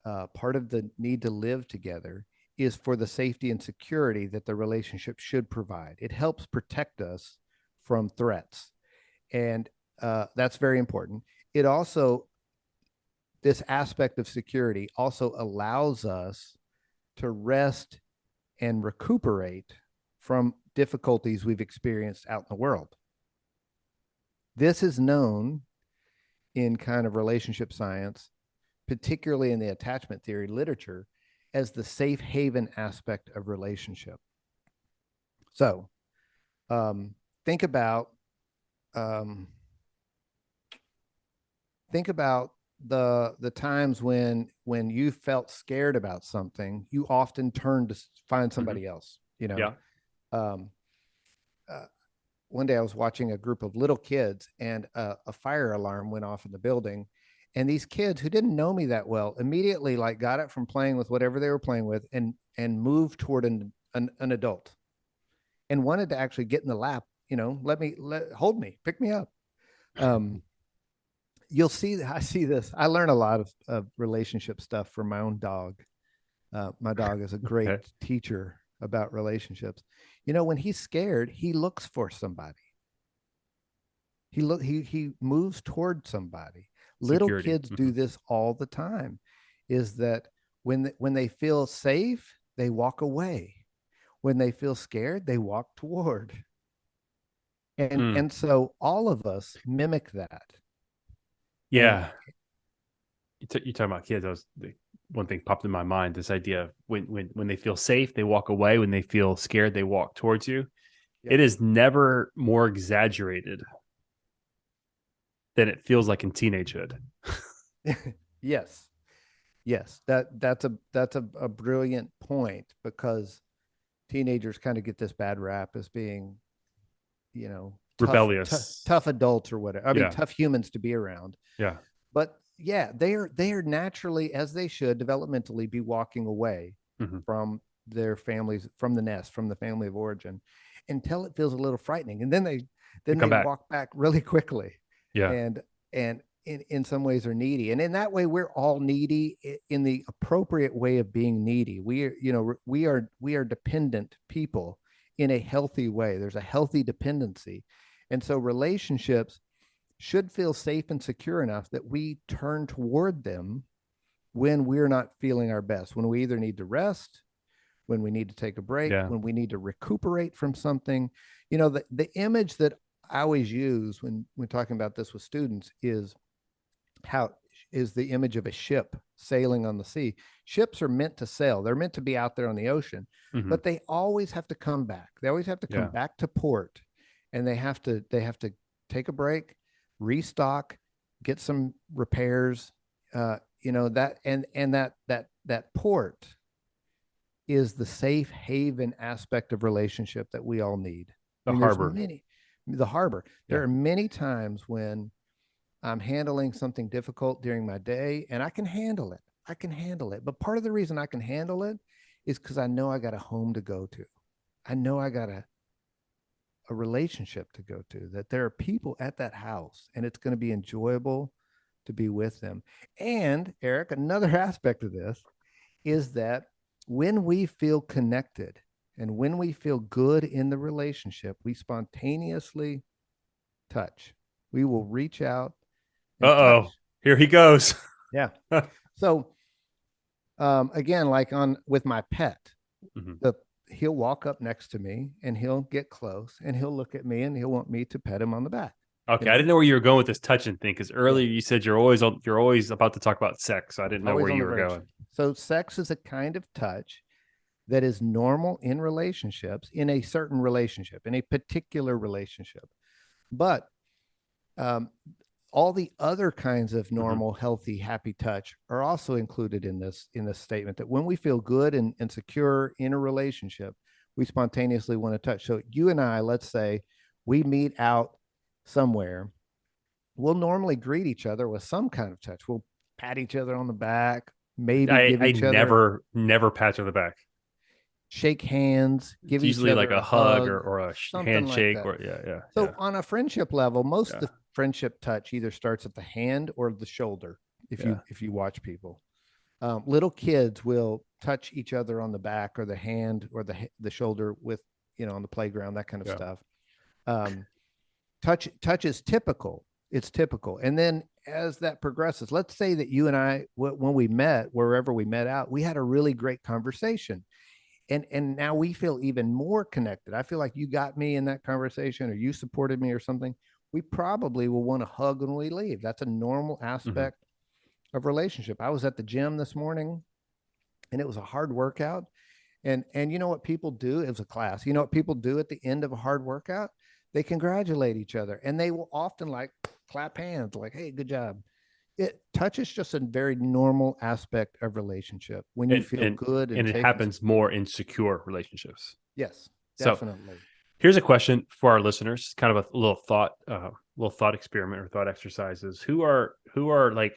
part of the need to live together is for the safety and security that the relationship should provide. It helps protect us from threats. And that's very important. It also, this aspect of security also allows us to rest and recuperate from difficulties we've experienced out in the world. This is known in kind of relationship science, particularly in the attachment theory literature, as the safe haven aspect of relationship. So um, think about um, think about the times when you felt scared about something, you often turn to find Mm-hmm. somebody else. You know, Yeah. um, uh, one day I was watching a group of little kids, and a fire alarm went off in the building. And these kids who didn't know me that well immediately like got it from playing with whatever they were playing with and moved toward an adult and wanted to actually get in the lap, hold me, pick me up. Um, you'll see, I see this. I learn a lot of relationship stuff from my own dog. My dog is a great Okay. teacher about relationships. You know, when he's scared, he looks for somebody. He moves toward somebody. Little Security. kids Mm-hmm. do this all the time. Is that when they feel safe, they walk away. When they feel scared, they walk toward. And Mm. and so all of us mimic that. And Yeah. You're talking about kids. One thing popped in my mind. This idea of when they feel safe, they walk away. When they feel scared, they walk towards you. yep. It is never more exaggerated than it feels like in teenagehood. Yes. Yes. That's a brilliant point because teenagers kind of get this bad rap as being, Rebellious. tough adults or whatever. I mean, Yeah. tough humans to be around. Yeah. But yeah, they are naturally, as they should, developmentally be walking away Mm-hmm. from their families, from the nest, from the family of origin, until it feels a little frightening, and then they They then come they back. walk back really quickly, Yeah. and in some ways are needy, and in that way we're all needy in the appropriate way of being needy. We are dependent people in a healthy way. There's a healthy dependency, and so relationships should feel safe and secure enough that we turn toward them when we're not feeling our best, when we either need to rest, when we need to take a break, Yeah. when we need to recuperate from something. You know, the image that I always use when talking about this with students is the image of a ship sailing on the sea. Ships are meant to sail. They're meant to be out there on the ocean, but they always have to come back. They always have to come back to port, and they have to take a break, restock, get some repairs. That and that port is the safe haven aspect of relationship that we all need. The harbor. The harbor. There are many times when I'm handling something difficult during my day, and I can handle it. But part of the reason I can handle it is because I know I got a home to go to. I know I got a relationship to go to, that there are people at that house, and it's going to be enjoyable to be with them. And Erik, another aspect of this is that when we feel connected and when we feel good in the relationship, we spontaneously touch. We will reach out and touch. Here he goes. Yeah. So again, like with my pet, he'll walk up next to me and he'll get close and he'll look at me and he'll want me to pet him on the back. Okay, I didn't know where you were going with this touching thing, because earlier you said you're always about to talk about sex. So I didn't know where you were going. So sex is a kind of touch that is normal in relationships, in a certain relationship, in a particular relationship. But all the other kinds of normal, healthy, happy touch are also included in this statement, that when we feel good and secure in a relationship, we spontaneously want to touch. So you and I, let's say we meet out somewhere, we'll normally greet each other with some kind of touch. We'll pat each other on the back, maybe give each other never pat on the back. Shake hands, give each other like a hug or a handshake, like So on a friendship level, most of the friendship touch either starts at the hand or the shoulder. If you watch people, little kids will touch each other on the back or the hand or the shoulder with, on the playground, that kind of stuff. Touch is typical. It's typical. And then as that progresses, let's say that you and I, when we met, wherever we met out, we had a really great conversation. And now we feel even more connected. I feel like you got me in that conversation, or you supported me or something. We probably will want to hug when we leave. That's a normal aspect of relationship. I was at the gym this morning and it was a hard workout. And you know what people do? It was a class. You know what people do at the end of a hard workout? They congratulate each other, and they will often like clap hands, like, hey, good job. Touch is just a very normal aspect of relationship when you feel good. And it happens more in secure relationships. Yes, definitely. So here's a question for our listeners, kind of a little thought experiment or thought exercises. Who are the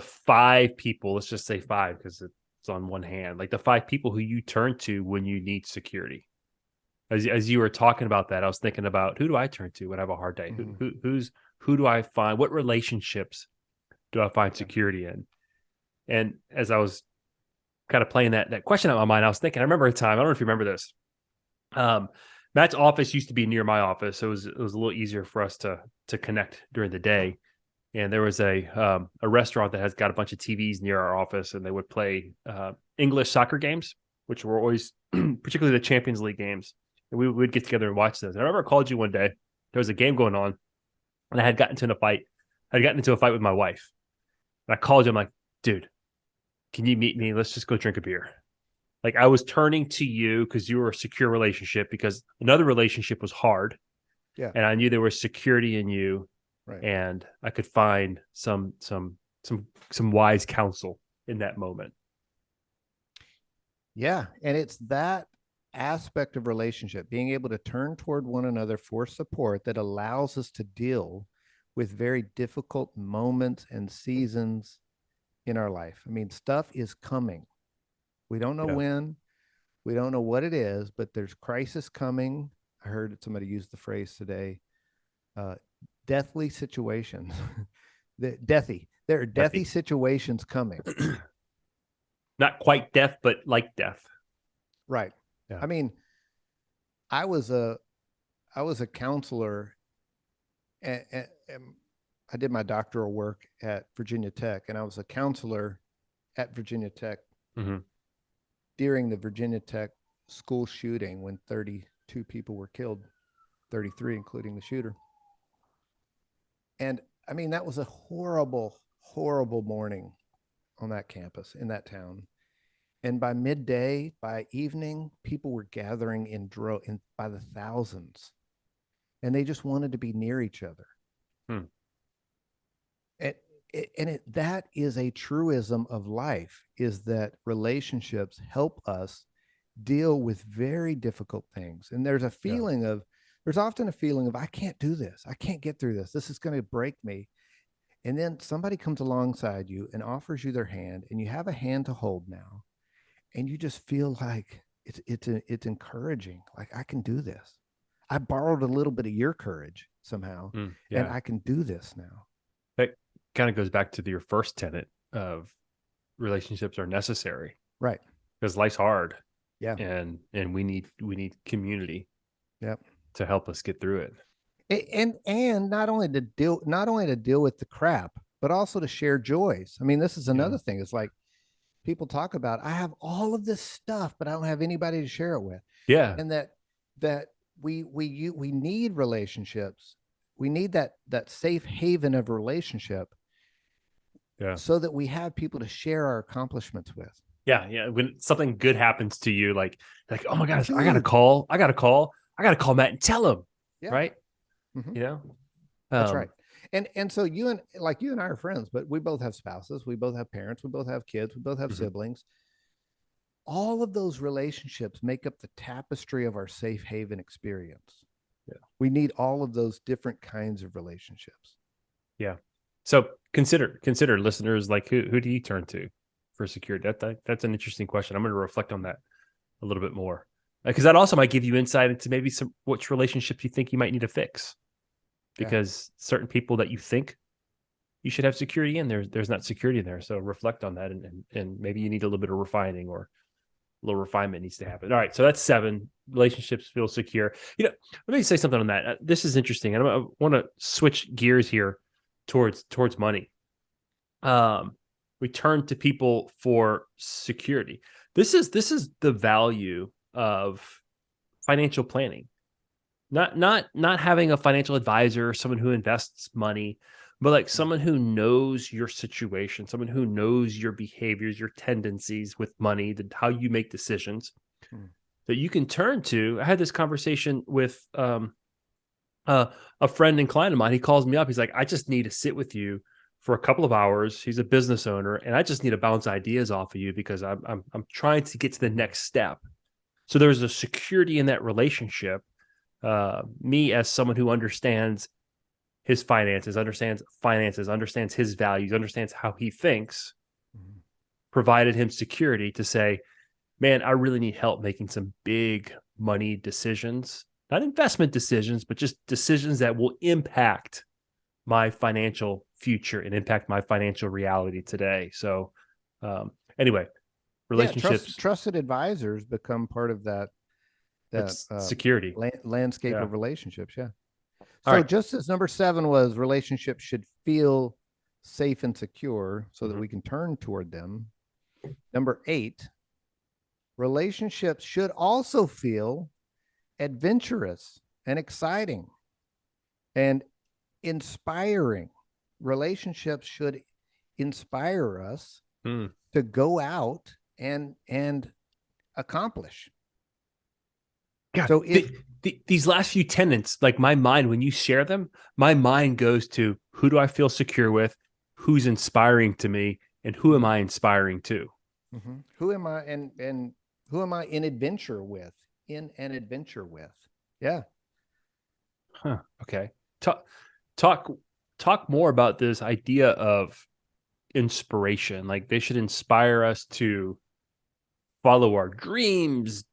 5 people? Let's just say 5, because it's on one hand. Like the 5 people who you turn to when you need security. As you were talking about that, I was thinking about, who do I turn to when I have a hard day? Who do I find? What relationships do I find security in? And as I was kind of playing that question out in my mind, I was thinking, I remember a time, I don't know if you remember this. Matt's office used to be near my office, so it was a little easier for us to connect during the day. And there was a restaurant that has got a bunch of TVs near our office, and they would play English soccer games, which were always particularly the Champions League games. And we would get together and watch those. And I remember I called you one day. There was a game going on, and I had gotten into a fight. With my wife. And I called you. I'm like, dude, can you meet me? Let's just go drink a beer. Like, I was turning to you because you were a secure relationship, because another relationship was hard. Yeah. And I knew there was security in you. Right. And I could find some wise counsel in that moment. Yeah. And it's that aspect of relationship, being able to turn toward one another for support, that allows us to deal with very difficult moments and seasons in our life. I mean, stuff is coming. We don't know when, we don't know what it is, but there's crisis coming. I heard somebody use the phrase today, deathly situations. There are deathy situations coming. Not quite death, but like death. Right. Yeah. I mean, I was a counselor, and I did my doctoral work at Virginia Tech, and I was a counselor at Virginia Tech Mm-hmm. during the Virginia Tech school shooting when 32 people were killed, 33 including the shooter. And I mean, that was a horrible, horrible morning on that campus in that town. And by midday, by evening, people were gathering by the thousands, and they just wanted to be near each other. Hmm. And that is a truism of life, is that relationships help us deal with very difficult things. And Yeah. there's often a feeling of, I can't do this. I can't get through this. This is going to break me. And then somebody comes alongside you and offers you their hand, and you have a hand to hold now. And you just feel like it's encouraging. Like, I can do this. I borrowed a little bit of your courage somehow, and Yeah. I can do this now. That kind of goes back to your first tenet of relationships are necessary Right. because life's hard. Yeah. And we need community. Yep. To help us get through it. And not only to deal with the crap, but also to share joys. I mean, this is another thing. It's like people talk about, I have all of this stuff, but I don't have anybody to share it with. Yeah. And that we need relationships. We need that safe haven of relationship. Yeah. So that we have people to share our accomplishments with. Yeah. Yeah. When something good happens to you, like, oh my gosh, I got to call Matt and tell him. Yeah. Right. Mm-hmm. You know, that's right. And so you and I are friends, but we both have spouses. We both have parents. We both have kids. We both have siblings. All of those relationships make up the tapestry of our safe haven experience. Yeah. We need all of those different kinds of relationships. Yeah. So consider listeners, like who do you turn to for security? That's an interesting question. I'm going to reflect on that a little bit more, because that also might give you insight into maybe which relationships you think you might need to fix, because certain people that you think you should have security in, there's not security in there. So reflect on that, and maybe you need a little bit of refining, or a little refinement needs to happen. All right. So that's 7. Relationships feel secure. Let me say something on that. This is interesting. And I want to switch gears here towards money. We turn to people for security. This is the value of financial planning. Not having a financial advisor, someone who invests money, but like someone who knows your situation, someone who knows your behaviors, your tendencies with money, how you make decisions, that you can turn to. I had this conversation with a friend and client of mine. He calls me up. He's like, I just need to sit with you for a couple of hours. He's a business owner, and I just need to bounce ideas off of you because I'm trying to get to the next step. So there's a security in that relationship. Me as someone who understands his finances, understands his values, understands how he thinks, provided him security to say, man, I really need help making some big money decisions, not investment decisions, but just decisions that will impact my financial future and impact my financial reality today. So anyway, relationships. Trusted advisors become part of that security landscape of relationships. Yeah. So just as number 7 was, relationships should feel safe and secure so that we can turn toward them. Number 8, relationships should also feel adventurous and exciting and inspiring. Relationships should inspire us to go out and accomplish. God, so these last few tenets, like my mind, when you share them, my mind goes to, who do I feel secure with? Who's inspiring to me? And who am I inspiring to? Who am I and who am I in adventure with? In an adventure with. Yeah. Huh. Okay. Talk more about this idea of inspiration. Like, they should inspire us to follow our dreams,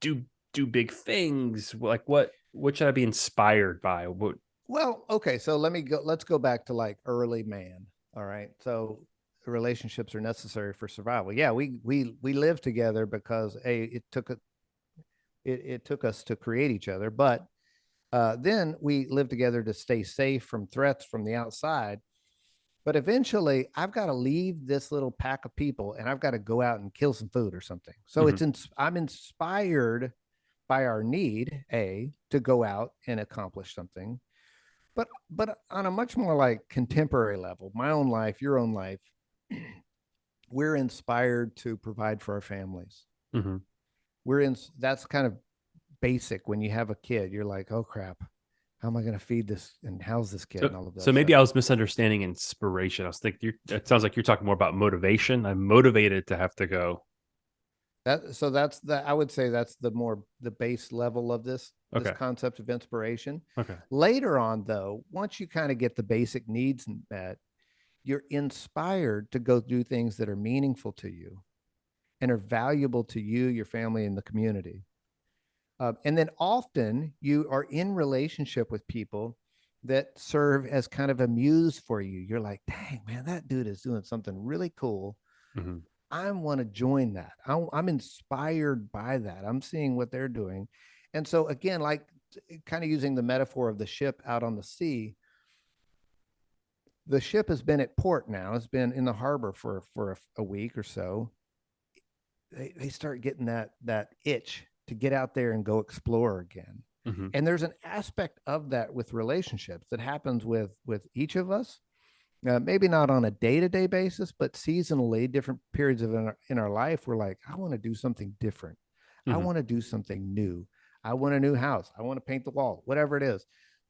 do big things. Like, what should I be inspired by? Well, okay, so let's go back to like early man. All right. So relationships are necessary for survival. Yeah, we live together because it took us to create each other, but Then we live together to stay safe from threats from the outside. But eventually, I've got to leave this little pack of people, and I've got to go out and kill some food or something. So Mm-hmm. I'm inspired by our need, to go out and accomplish something, but on a much more like contemporary level, my own life, your own life, we're inspired to provide for our families. Mm-hmm. That's kind of basic. When you have a kid, you're like, oh crap, how am I going to feed this and house this kid and all of So that stuff. maybe I was misunderstanding inspiration. I was thinking it sounds like you're talking more about motivation. I'm motivated to have to go. That's I would say that's the base level of this Okay. concept of inspiration. Okay. Later on, though, once you kind of get the basic needs met, you're inspired to go do things that are meaningful to you and are valuable to you, your family, and the community. And then often you are in relationship with people that serve as kind of a muse for you. You're like, dang, man, that dude is doing something really cool. Mm-hmm. I want to join that. I'm inspired by that. I'm seeing what they're doing. And so, again, like kind of using the metaphor of the ship out on the sea, the ship has been at port now, it's been in the harbor for a week or so. They start getting that itch to get out there and go explore again. Mm-hmm. And there's an aspect of that with relationships that happens with each of us. Maybe not on a day-to-day basis, but seasonally, different periods of in our life, we're like, I want to do something different. I Mm-hmm. want to do something new. I want a new house. I want to paint the wall, whatever it is.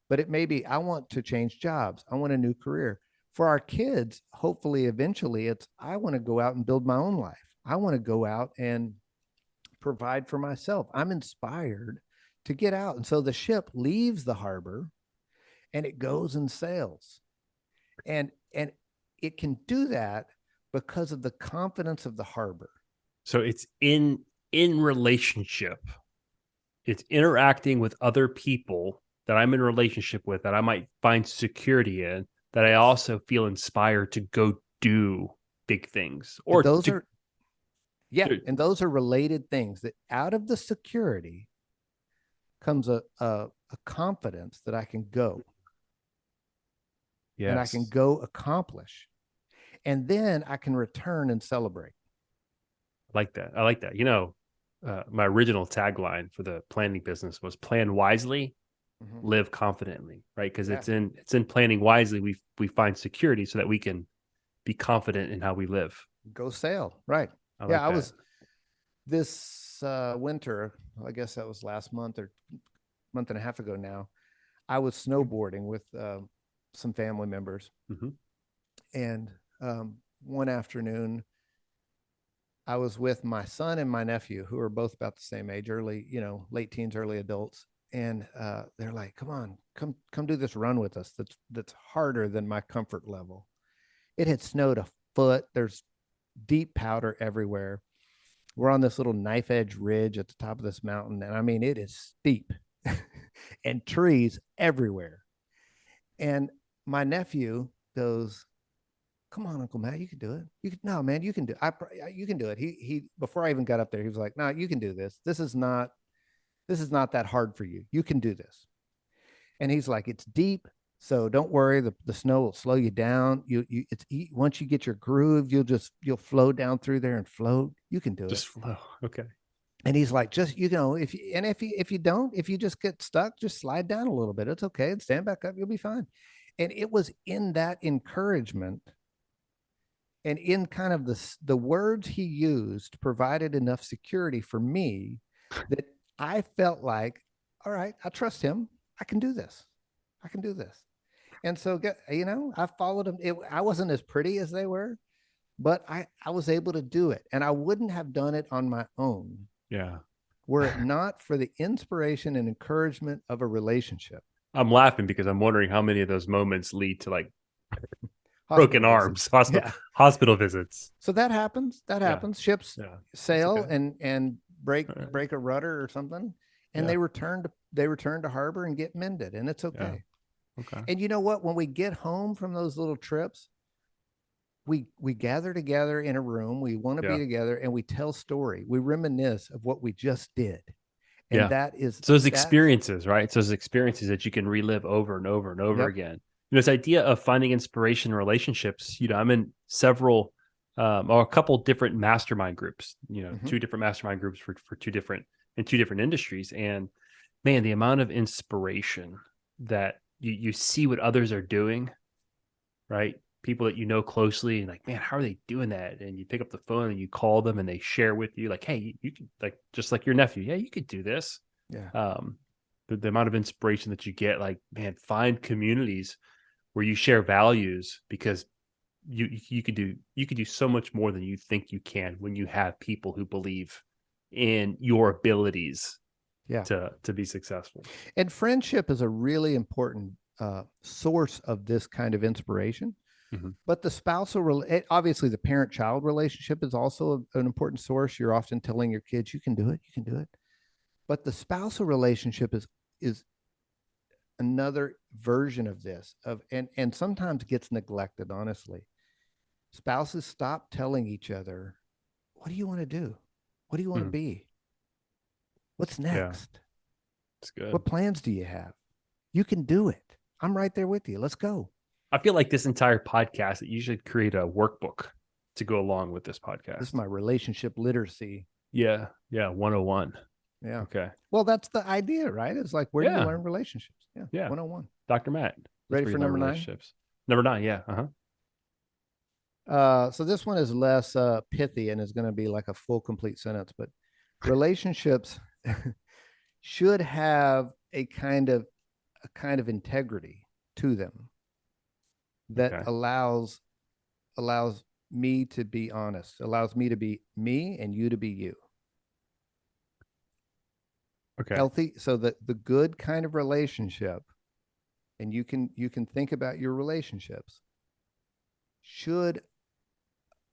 But it may be, I want to change jobs. I want a new career. For our kids, hopefully, eventually, it's, I want to go out and build my own life. I want to go out and provide for myself. I'm inspired to get out. And so the ship leaves the harbor and it goes and sails. And it can do that because of the confidence of the harbor. So it's in relationship. It's interacting with other people that I'm in relationship with that I might find security in, that I also feel inspired to go do big things And or those to, are, yeah, to and those are related things that out of the security comes a confidence that I can go and I can yes. go accomplish. And then I can return and celebrate. I like that. I like that. My original tagline for the planning business was plan wisely, Mm-hmm. live confidently, right? Because Yeah. it's in planning wisely we find security so that we can be confident in how we live. Go sail. Right. I Yeah. like I that. was this winter, I guess that was last month or month and a half ago now. I was snowboarding with some family members. Mm-hmm. And one afternoon, I was with my son and my nephew, who are both about the same age, early, late teens, early adults. And they're like, "Come on, come do this run with us. That's harder than my comfort level." It had snowed a foot. There's deep powder everywhere. We're on this little knife edge ridge at the top of this mountain, and I mean, it is steep, and trees everywhere. And my nephew goes, "Come on, Uncle Matt, you can do it. You can, no, man, you can do it. You can do it." He before I even got up there, he was like, "No, you can do this. This is not that hard for you. You can do this." And he's like, "It's deep, so don't worry. The snow will slow you down. It's once you get your groove, you'll flow down through there and float. You can do it." Just flow. Okay. And he's like, "Just if you just get stuck, just slide down a little bit. It's okay. And stand back up. You'll be fine." And it was in that encouragement and in kind of the words he used provided enough security for me that I felt like, all right, I trust him. I can do this. I can do this. And so, I followed him. I wasn't as pretty as they were, but I was able to do it. And I wouldn't have done it on my own Yeah. were it not for the inspiration and encouragement of a relationship. I'm laughing because I'm wondering how many of those moments lead to like broken Hospital arms, visits. hospital Yeah. hospital visits. So that happens. That Yeah. happens. Ships Yeah. It's sail okay. and break All right. break a rudder or something, and Yeah. they return to harbor and get mended, and it's Yeah. okay. Okay. And you know what? When we get home from those little trips, we gather together in a room. We want to be Yeah. together, and we tell story. We reminisce of what we just did, And Yeah. that is So those that's experiences, right? So those experiences that you can relive over and over and over yep. again. This idea of finding inspiration in relationships, I'm in several or a couple different mastermind groups, Mm-hmm. two different mastermind groups for two different industries. And man, the amount of inspiration that you see what others are doing, right? People that you know closely, and like, man, how are they doing that? And you pick up the phone and you call them, and they share with you, like, hey, you can, like, just like your nephew, yeah, you could do this. Yeah. Um, the amount of inspiration that you get, like, man, find communities where you share values, because you could do so much more than you think you can when you have people who believe in your abilities Yeah. to be successful. And friendship is a really important source of this kind of inspiration. Mm-hmm. But the spousal, obviously, the parent-child relationship is also an important source. You're often telling your kids, "You can do it. You can do it." But the spousal relationship is another version of this and sometimes gets neglected. Honestly, spouses stop telling each other, "What do you want to do? What do you want to Mm-hmm. be? What's Yeah, next? it's good. What plans do you have? You can do it. I'm right there with you. Let's go." I feel like this entire podcast that you should create a workbook to go along with this This is podcast. my relationship literacy. Yeah, yeah, 101. Yeah. Okay. Well, that's the idea, right? It's like, where do you Yeah, learn relationships? Yeah. yeah. 101. Dr. Matt. That's Ready where you for learn number 9? relationships. Number 9, yeah. Uh-huh. So this one is less pithy and is going to be like a full, complete sentence, but relationships should have a kind of integrity to them that Okay. allows me to be honest, allows me to be me and you to be you. Okay. Healthy, so that the good kind of relationship, and you can think about your relationships, should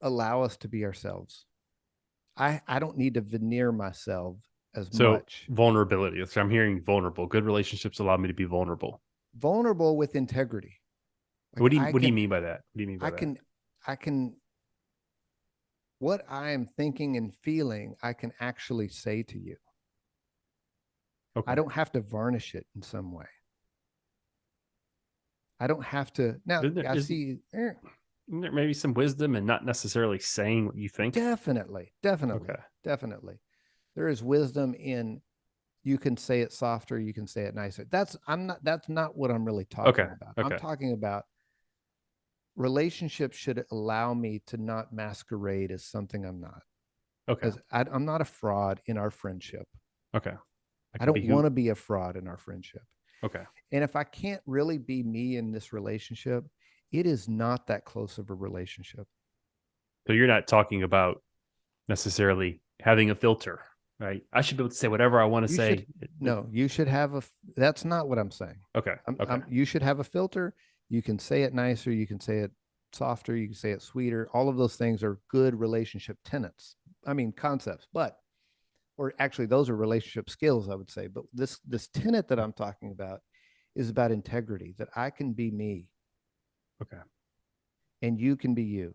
allow us to be ourselves. I don't need to veneer myself as So much. vulnerability. So I'm hearing vulnerable. Good relationships allow me to be vulnerable. Vulnerable with integrity. Like What do you mean by that? What do you mean by I that? can, I can, what I am thinking and feeling, I can actually say to you. I Okay. don't have to varnish it in some way. I don't have to. Now, Isn't there, I isn't, see, isn't there maybe some wisdom in not necessarily saying what you think? definitely, definitely, Okay. definitely. There is wisdom in, you can say it softer, you can say it nicer. That's not what I'm really Okay. talking about. I'm Okay. talking about relationships should allow me to not masquerade as something I'm not. Okay. As I'm not a fraud in our friendship. Okay. I I can be don't who. want to be a fraud in our friendship. Okay. And if I can't really be me in this relationship, it is not that close of a relationship. So you're not talking about necessarily having a filter, right? I should be able to say whatever I want to You should say. No, you should have that's not what I'm saying. Okay. Okay. You should have a filter. You can say it nicer, you can say it softer, you can say it sweeter. All of those things are good relationship tenets. I mean, concepts, but or actually those are relationship skills, I would say. But this tenet that I'm talking about is about integrity, that I can be me Okay. and you can be you.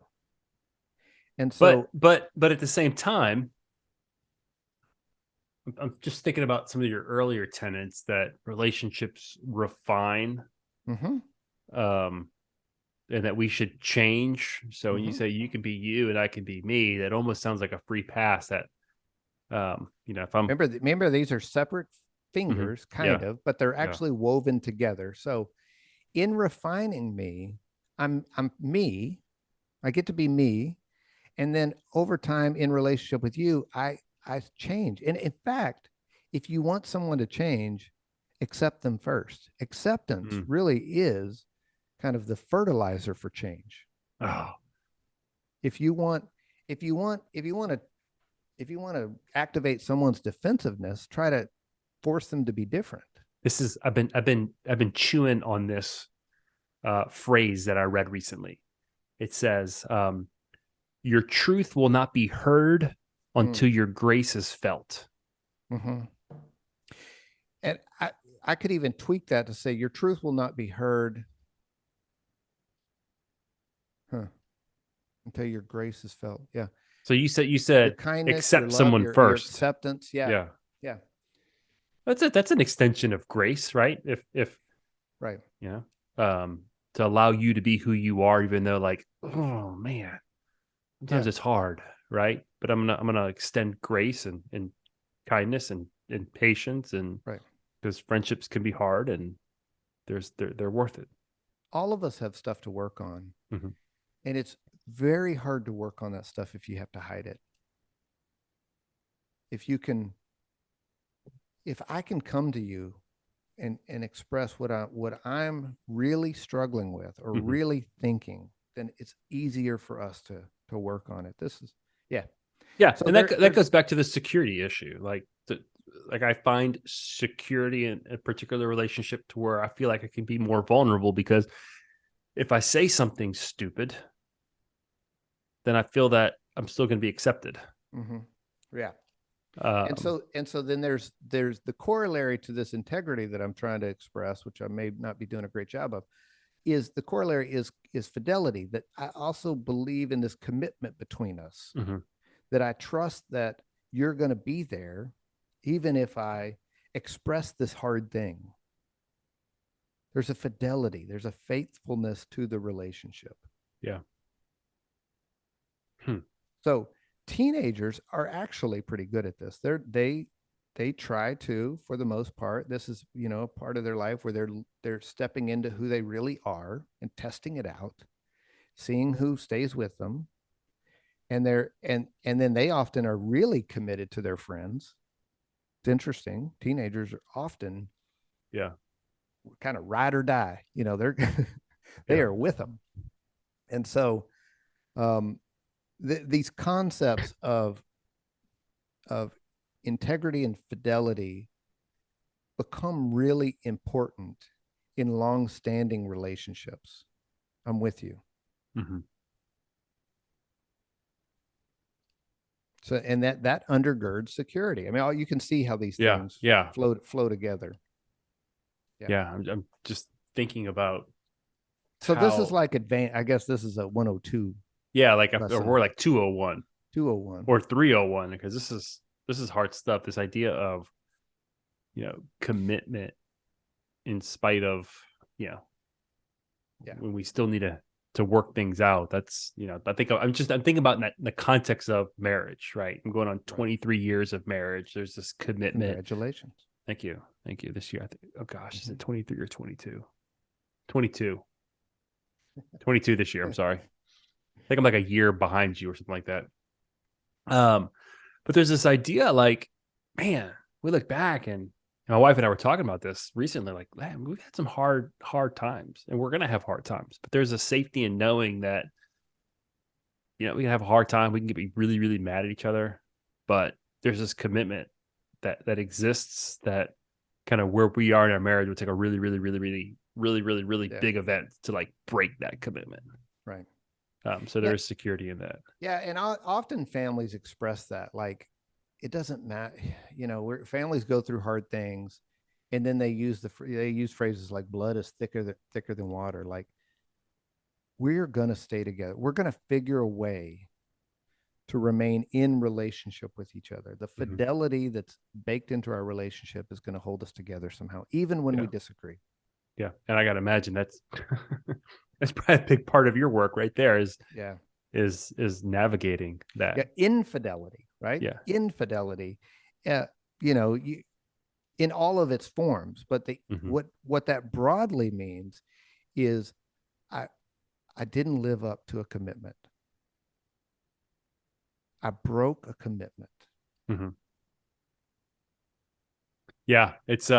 And But so, but at the same time, I'm just thinking about some of your earlier tenets that relationships refine, mm-hmm, um, and that we should change. So when you mm-hmm. say you can be you and I can be me, that almost sounds like a free pass. That if I'm Remember, these are separate mhm, fingers, yeah, kind of, but they're yeah, actually woven together. So in refining me, I'm me. I get to be me, and then over time in relationship with you, I change. And in fact, if you want someone to change, accept them first. Acceptance mm, really is kind of the fertilizer for change. oh, If you want, if you want to activate someone's defensiveness, try to force them to be different. this is I've been chewing on this phrase that I read recently. It says, "Your truth will not be heard until Mm. your grace is felt." Mm-hmm. And I could even tweak that to say your truth will not be heard, huh, until your grace is felt. Yeah. So you Your said kindness, your accept love, someone your first. acceptance. Yeah. Yeah. Yeah. That's it. That's an extension of grace, right? If Right. you know, to allow you to be who you are, even though like, oh man, sometimes Yeah. it's hard, right? But I'm gonna extend grace and kindness and patience, and Right. because friendships can be hard, and they're worth it. All of us have stuff to work on, Mm-hmm. and it's very hard to work on that stuff if you have to hide it. If you can, if I can come to you and express what I'm really struggling with or Mm-hmm. really thinking, then it's easier for us to work on it. This is yeah. Yeah, So and that there's goes back to the security issue. Like I find security in a particular relationship to where I feel like I can be more vulnerable because if I say something stupid, then I feel that I'm still going to be accepted. mm-hmm. Yeah. Um, And so then there's the corollary to this integrity that I'm trying to express, which I may not be doing a great job of, is the corollary is fidelity. That I also believe in this commitment between us. mhm, That I trust that you're going to be there, even if I express this hard thing. There's a fidelity. There's a faithfulness to the relationship. yeah. Hmm. So teenagers are actually pretty good at this. They try to, for the most part, this is, you know, a part of their life where they're stepping into who they really are and testing it out, seeing who stays with them. And and then they often are really committed to their friends. It's interesting. Teenagers are often Yeah. kind of ride or die. You know, they're they Yeah. are with them. And so um these concepts of integrity and fidelity become really important in long-standing relationships. I'm with you. Hmm. So, and that undergirds security. I mean, all you can see how these Yeah. things Yeah. flow together. Yeah. Yeah. I'm just thinking about So this is how, like advanced. I guess this is a 102 yeah, like lesson. we're like 201 201. or 301 because this is hard stuff. This idea of commitment in spite of you know Yeah. when we still need to work things out. That's I'm thinking about that in the context of marriage, right? I'm going on Right. 23 years of marriage. There's this commitment. Congratulations. Thank you. This year, I think, oh gosh, is Mm-hmm. it 23 or 22? 22. 22 this year. I'm sorry. I think I'm like a year behind you or something like that. Um, but there's this idea, like, man, we look back and my wife and I were talking about this recently. Like, man, we've had some hard times, and we're gonna have hard times. But there's a safety in knowing that we can have a hard time. We can be really, really mad at each other, but there's this commitment that exists that kind of where we are in our marriage would take a really, really, really, really, really, really, really Yeah. big event to like break that commitment. Right. So there Yeah. is security in that. Yeah. And often families express that like it doesn't matter. You know, where families go through hard things, and then they use phrases like blood is thicker than water. Like we're gonna stay together. We're gonna figure a way to remain in relationship with each other. The Mm-hmm. fidelity that's baked into our relationship is going to hold us together somehow, even when we Yeah, disagree. yeah, and I got to imagine that's that's probably a big part of your work right there. Is Yeah. is navigating that. Yeah. Infidelity, right? Yeah. Infidelity, uh, you know, in all of its forms. But Mm-hmm. what that broadly means is I I didn't live up to a commitment. I broke a commitment. Mm-hmm. Yeah, it's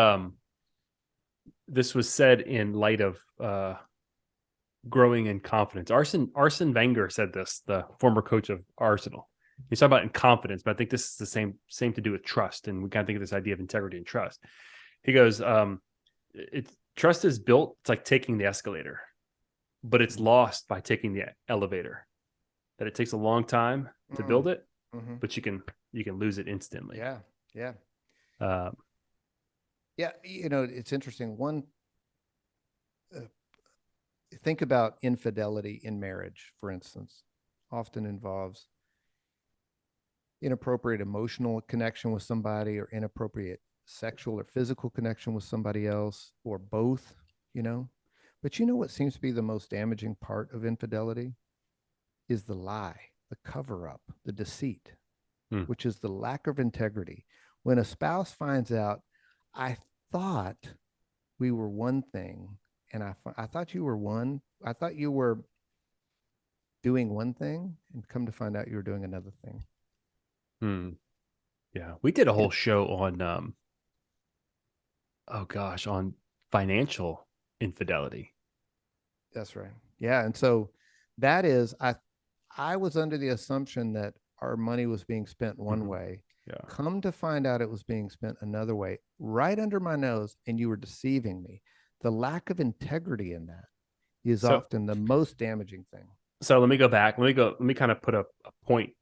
this was said in light of growing in confidence. Arsene Wenger said this, the former coach of Arsenal. He's talking about in confidence, but I think this is the same to do with trust, and we kind of think of this idea of integrity and trust. He goes, it's trust is built. It's like taking the escalator, but it's lost by taking the elevator. That it takes a long time to Mm-hmm. build it, Mm-hmm. but you can lose it instantly. Yeah. Yeah. Um, Yeah. You know, it's interesting. Uh, think about infidelity in marriage, for instance, often involves inappropriate emotional connection with somebody or inappropriate sexual or physical connection with somebody else or both, you know. But you know what seems to be the most damaging part of infidelity is the lie, the cover up, the deceit, which is the lack of integrity. When a spouse finds out, I thought we were one thing, and I thought you were one, I thought you were doing one thing, and come to find out you were doing another thing. Yeah, we did a whole show on on financial infidelity. That's right. Yeah, and so that is I was under the assumption that our money was being spent one way. Yeah. Come to find out it was being spent another way, right under my nose, and you were deceiving me. The lack of integrity in that is often the most damaging thing. So let me go back. Let me kind of put a point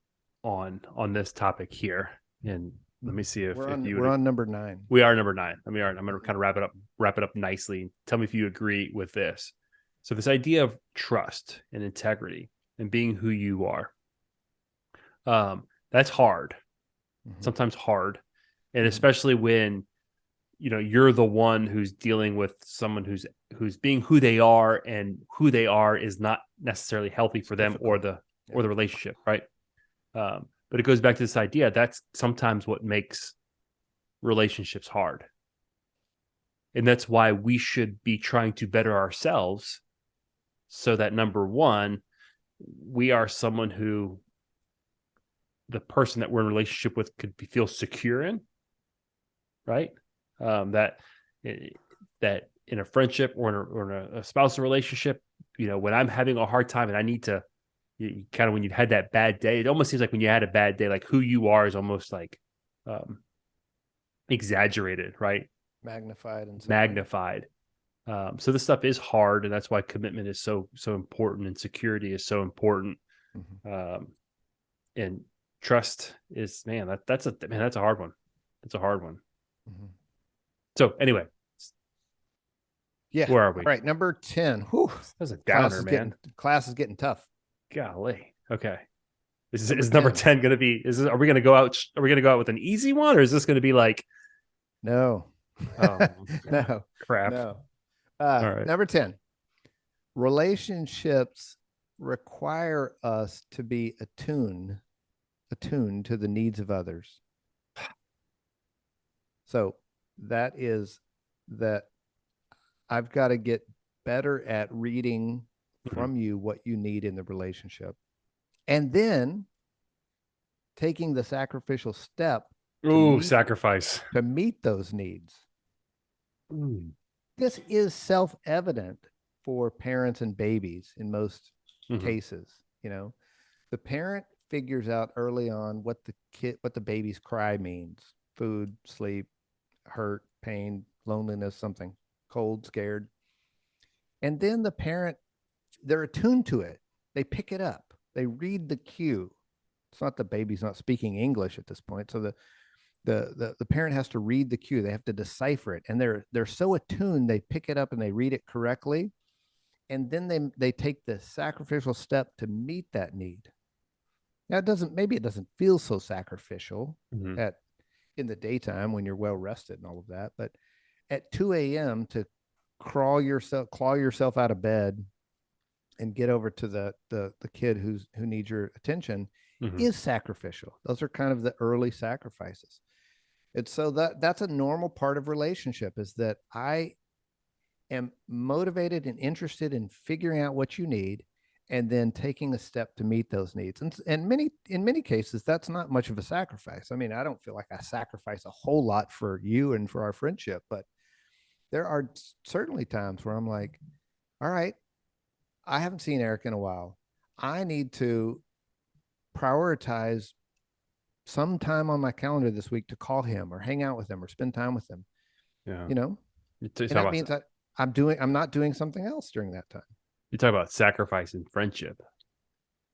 on this topic here, and let me see if we're we're on number 9. We are number 9. I'm going to kind of wrap it up nicely. Tell me if you agree with this. So this idea of trust and integrity and being who you are, that's hard. Sometimes hard, and especially when you're the one who's dealing with someone who's being who they are, and who they are is not necessarily healthy for them or the relationship, right? But it goes back to this idea that's sometimes what makes relationships hard, and that's why we should be trying to better ourselves, so that number one, we are someone who the person that we're in a relationship with could feel secure in, right? That in a friendship or in a spousal relationship, when I'm having a hard time and I need to, kind of when you've had that bad day, it almost seems like when you had a bad day, like who you are is almost like exaggerated, right? Magnified. So this stuff is hard, and that's why commitment is so important, and security is so important. And trust is, that's a hard one. It's a hard one. So anyway, yeah, where are we? All right, number 10. Whew. That's a downer, man. Class is getting tough. Golly. Okay. Is number 10 going to be? Are we going to go out? Are we going to go out with an easy one, or is this going to be like? No. Oh, no. Crap. No. All right. Number 10. Relationships require us to be attuned to the needs of others. So that is that I've got to get better at reading from you what you need in the relationship, and then taking the sacrificial step sacrifice to meet those needs. This is self-evident for parents and babies in most cases. The parent figures out early on what the baby's cry means: food, sleep, hurt, pain, loneliness, something, cold, scared. And then the parent, they're attuned to it. They pick it up. They read the cue. It's not the baby's not speaking English at this point. So the parent has to read the cue. They have to decipher it. And they're so attuned, they pick it up and they read it correctly. And then they take the sacrificial step to meet that need. Now maybe it doesn't feel so sacrificial in the daytime when you're well rested and all of that, but at 2 a.m. to claw yourself out of bed and get over to the kid who needs your attention is sacrificial. Those are kind of the early sacrifices. And so that's a normal part of relationship, is that I am motivated and interested in figuring out what you need, and then taking a step to meet those needs. And in many cases, that's not much of a sacrifice. I mean, I don't feel like I sacrifice a whole lot for you and for our friendship, but there are certainly times where I'm like, all right, I haven't seen Erik in a while. I need to prioritize some time on my calendar this week to call him or hang out with him or spend time with him. Yeah. And that means that I'm not doing something else during that time. You talk about sacrifice and friendship.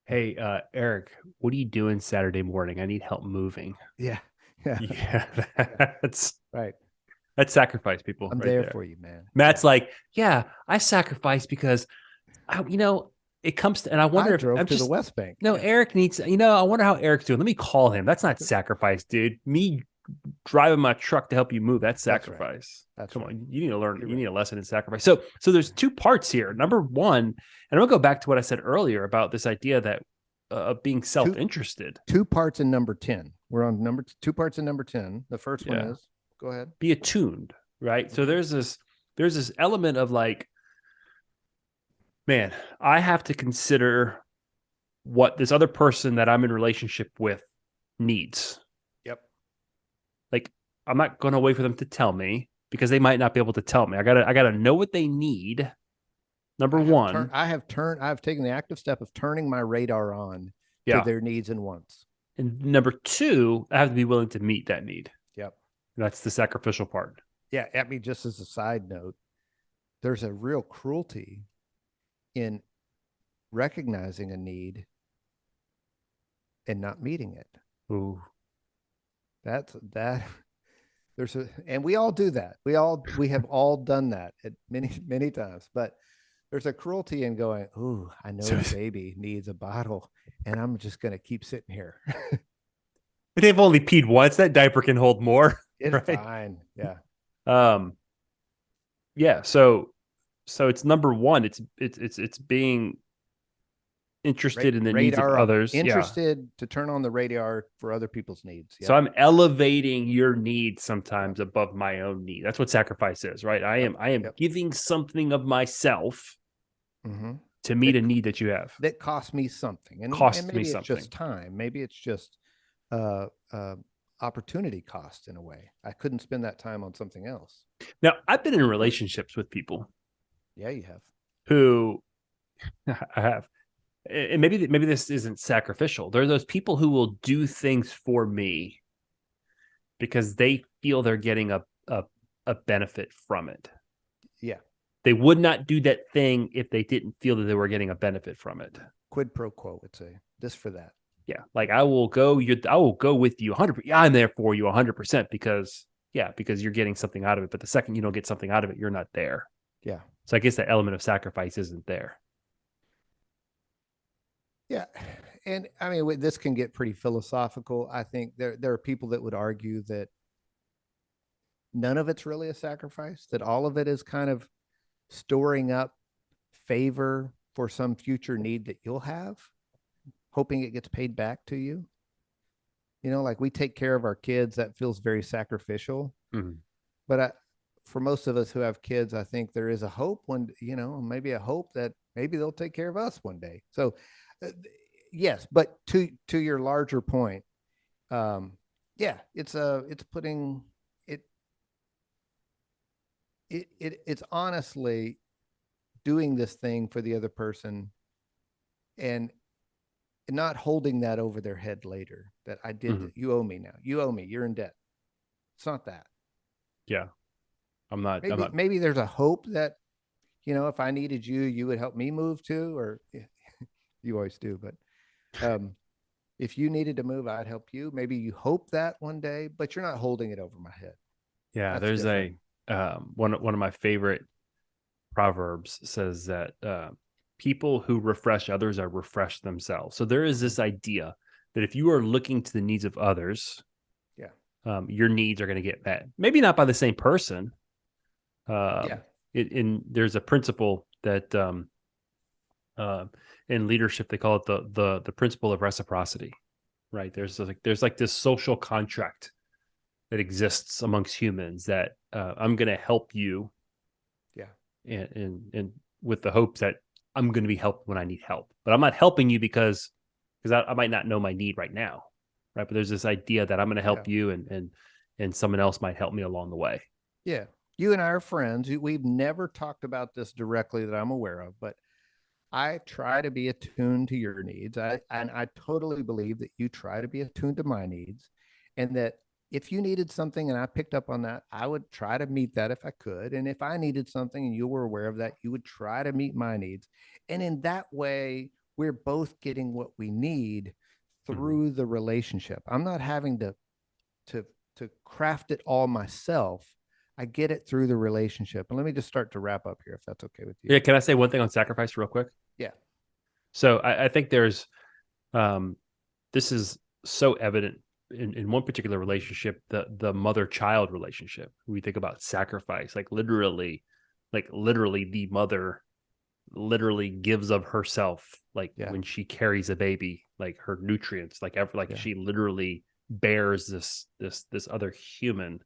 Hey, Erik, what are you doing Saturday morning? I need help moving. Yeah. That's right. That's sacrifice, people. I'm there for you, man. Matt's like, yeah, I sacrifice because, it comes to, and I wonder if I'm to the West Bank. No, Erik needs, I wonder how Erik's doing. Let me call him. That's not sacrifice, dude. Me driving my truck to help you move. That's sacrifice. That's Come right. on, you need to learn. You're You need right. a lesson in sacrifice. So there's two parts here. Number one, and I'm gonna go back to what I said earlier about this idea that of being self-interested. Two parts in number 10. We're on two parts in number 10. The first one Yeah. is, go ahead. Be attuned, right? So there's this element of like, man, I have to consider what this other person that I'm in relationship with needs. Yep. Like, I'm not going to wait for them to tell me because they might not be able to tell me. I gotta know what they need. Number one. I have taken the active step of turning my radar on to Yeah. their needs and wants. And number two, I have to be willing to meet that need. Yep. That's the sacrificial part. Yeah. I mean, just as a side note, there's a real cruelty in recognizing a need and not meeting it. Ooh. That and we all do that. We have all done that at many times, but there's a cruelty in going, "Ooh, I know the baby needs a bottle and I'm just going to keep sitting here." They've only peed once. That diaper can hold more. It's right? fine. Yeah. Yeah. So it's number one. It's being interested in the needs of others. Interested to turn on the radar for other people's needs. Yeah. So I'm elevating your needs sometimes above my own need. That's what sacrifice is, right? I am giving something of myself to meet a need that you have. That costs me something. And maybe it's just time. Maybe it's just opportunity cost in a way. I couldn't spend that time on something else. Now, I've been in relationships with people. Yeah, you have. Who I have. And maybe this isn't sacrificial. There are those people who will do things for me because they feel they're getting a benefit from it. Yeah. They would not do that thing if they didn't feel that they were getting a benefit from it. Quid pro quo would say this for that. Yeah. Like I will go with you 100%. Yeah, I'm there for you 100% because you're getting something out of it. But the second you don't get something out of it, you're not there. Yeah. So I guess that element of sacrifice isn't there. Yeah. And I mean, this can get pretty philosophical. I think there are people that would argue that none of it's really a sacrifice, that all of it is kind of storing up favor for some future need that you'll have, hoping it gets paid back to you. You know, like we take care of our kids, that feels very sacrificial. Mm-hmm. But for most of us who have kids, I think there is a hope maybe a hope that maybe they'll take care of us one day. So yes, but to your larger point, it's putting it's honestly doing this thing for the other person and not holding that over their head later that I did. You owe me now. You owe me. You're in debt. It's not that. Yeah. I'm not. Maybe there's a hope that, if I needed you, you would help me move too, or you always do. But if you needed to move, I'd help you. Maybe you hope that one day, but you're not holding it over my head. Yeah. That's there's different. One of my favorite proverbs says that people who refresh others are refreshed themselves. So there is this idea that if you are looking to the needs of others, your needs are going to get met. Maybe not by the same person. There's a principle that in leadership they call it the principle of reciprocity. Right? There's this social contract that exists amongst humans that I'm going to help you. Yeah. And with the hopes that I'm going to be helped when I need help, but I'm not helping you because I might not know my need right now. Right. But there's this idea that I'm going to help you and someone else might help me along the way. Yeah. You and I are friends. We've never talked about this directly that I'm aware of, but I try to be attuned to your needs. I totally believe that you try to be attuned to my needs, and that if you needed something and I picked up on that, I would try to meet that if I could. And if I needed something and you were aware of that, you would try to meet my needs. And in that way, we're both getting what we need through the relationship. I'm not having to craft it all myself. I get it through the relationship. And let me just start to wrap up here, if that's okay with you. Yeah. Can I say one thing on sacrifice real quick? Yeah. So I think there's, this is so evident in one particular relationship, the mother-child relationship. We think about sacrifice, like literally the mother literally gives of herself, like when she carries a baby, like her nutrients, she literally bears this other human.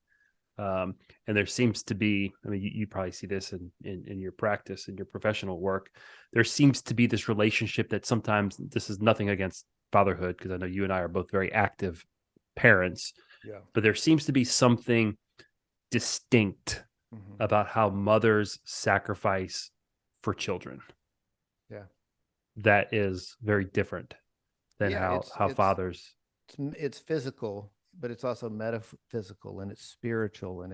And there seems to be, I mean, you probably see this in your practice, in your professional work. There seems to be this relationship that sometimes, this is nothing against fatherhood, because I know you and I are both very active parents, but there seems to be something distinct about how mothers sacrifice for children. That is very different than how fathers. It's physical, but it's also metaphysical, and it's spiritual, and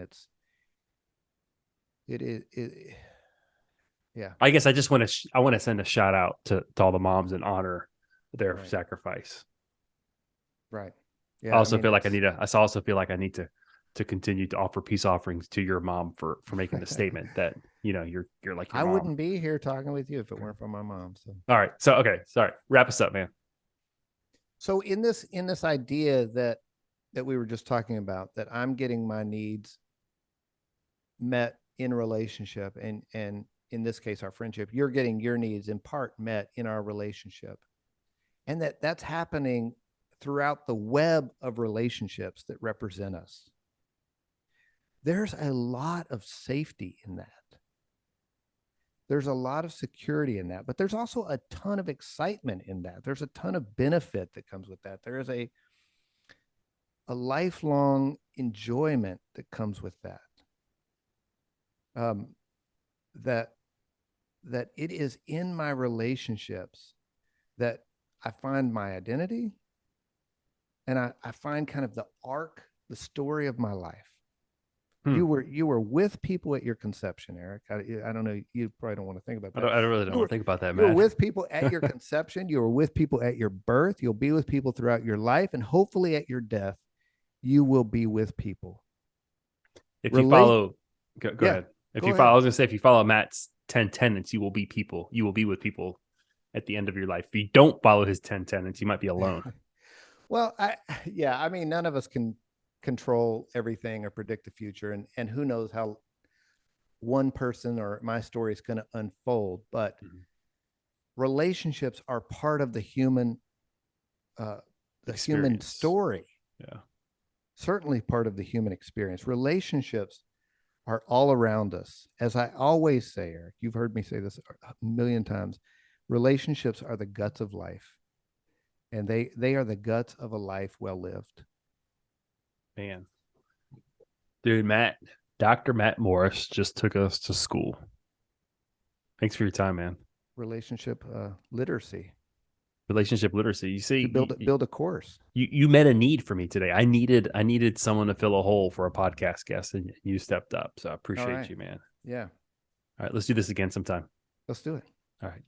yeah. I guess I just want to send a shout out to all the moms and honor their sacrifice. Right. Yeah. I also feel like I need to continue to offer peace offerings to your mom for making the statement that, you're like your mom. I wouldn't be here talking with you if it weren't for my mom. So all right. So okay, sorry. Wrap us up, man. So in this idea that we were just talking about, that I'm getting my needs met in relationship, and in this case our friendship, you're getting your needs in part met in our relationship, and that's happening throughout the web of relationships that represent us. There's a lot of safety in that. There's a lot of security in that, but there's also a ton of excitement in that. There's a ton of benefit that comes with that. There is a lifelong enjoyment that comes with that. That it is in my relationships that I find my identity, and I find kind of the arc, the story of my life. You were with people at your conception, Erik. I don't know. You probably don't want to think about that. I really don't want to think about that, man. You were with people at your conception. You were with people at your birth. You'll be with people throughout your life, and hopefully at your death, you will be with people. If you follow, go ahead. If you follow, I was going to say, if you follow Matt's 10 tenets, you will be people. You will be with people at the end of your life. If you don't follow his 10 tenets, you might be alone. Well, I mean, none of us can control everything or predict the future, and who knows how one person or my story is going to unfold, but relationships are part of the human human story. Certainly part of the human experience. Relationships are all around us. As I always say, Erik, you've heard me say this a million times, relationships are the guts of life, and they are the guts of a life well lived. Man, dude, Dr. Matt Morris just took us to school. Thanks for your time, man. Relationship literacy. You see, build a course. You met a need for me today. I needed someone to fill a hole for a podcast guest, and you stepped up. So I appreciate you, man. Yeah. All right, let's do this again sometime. Let's do it. All right.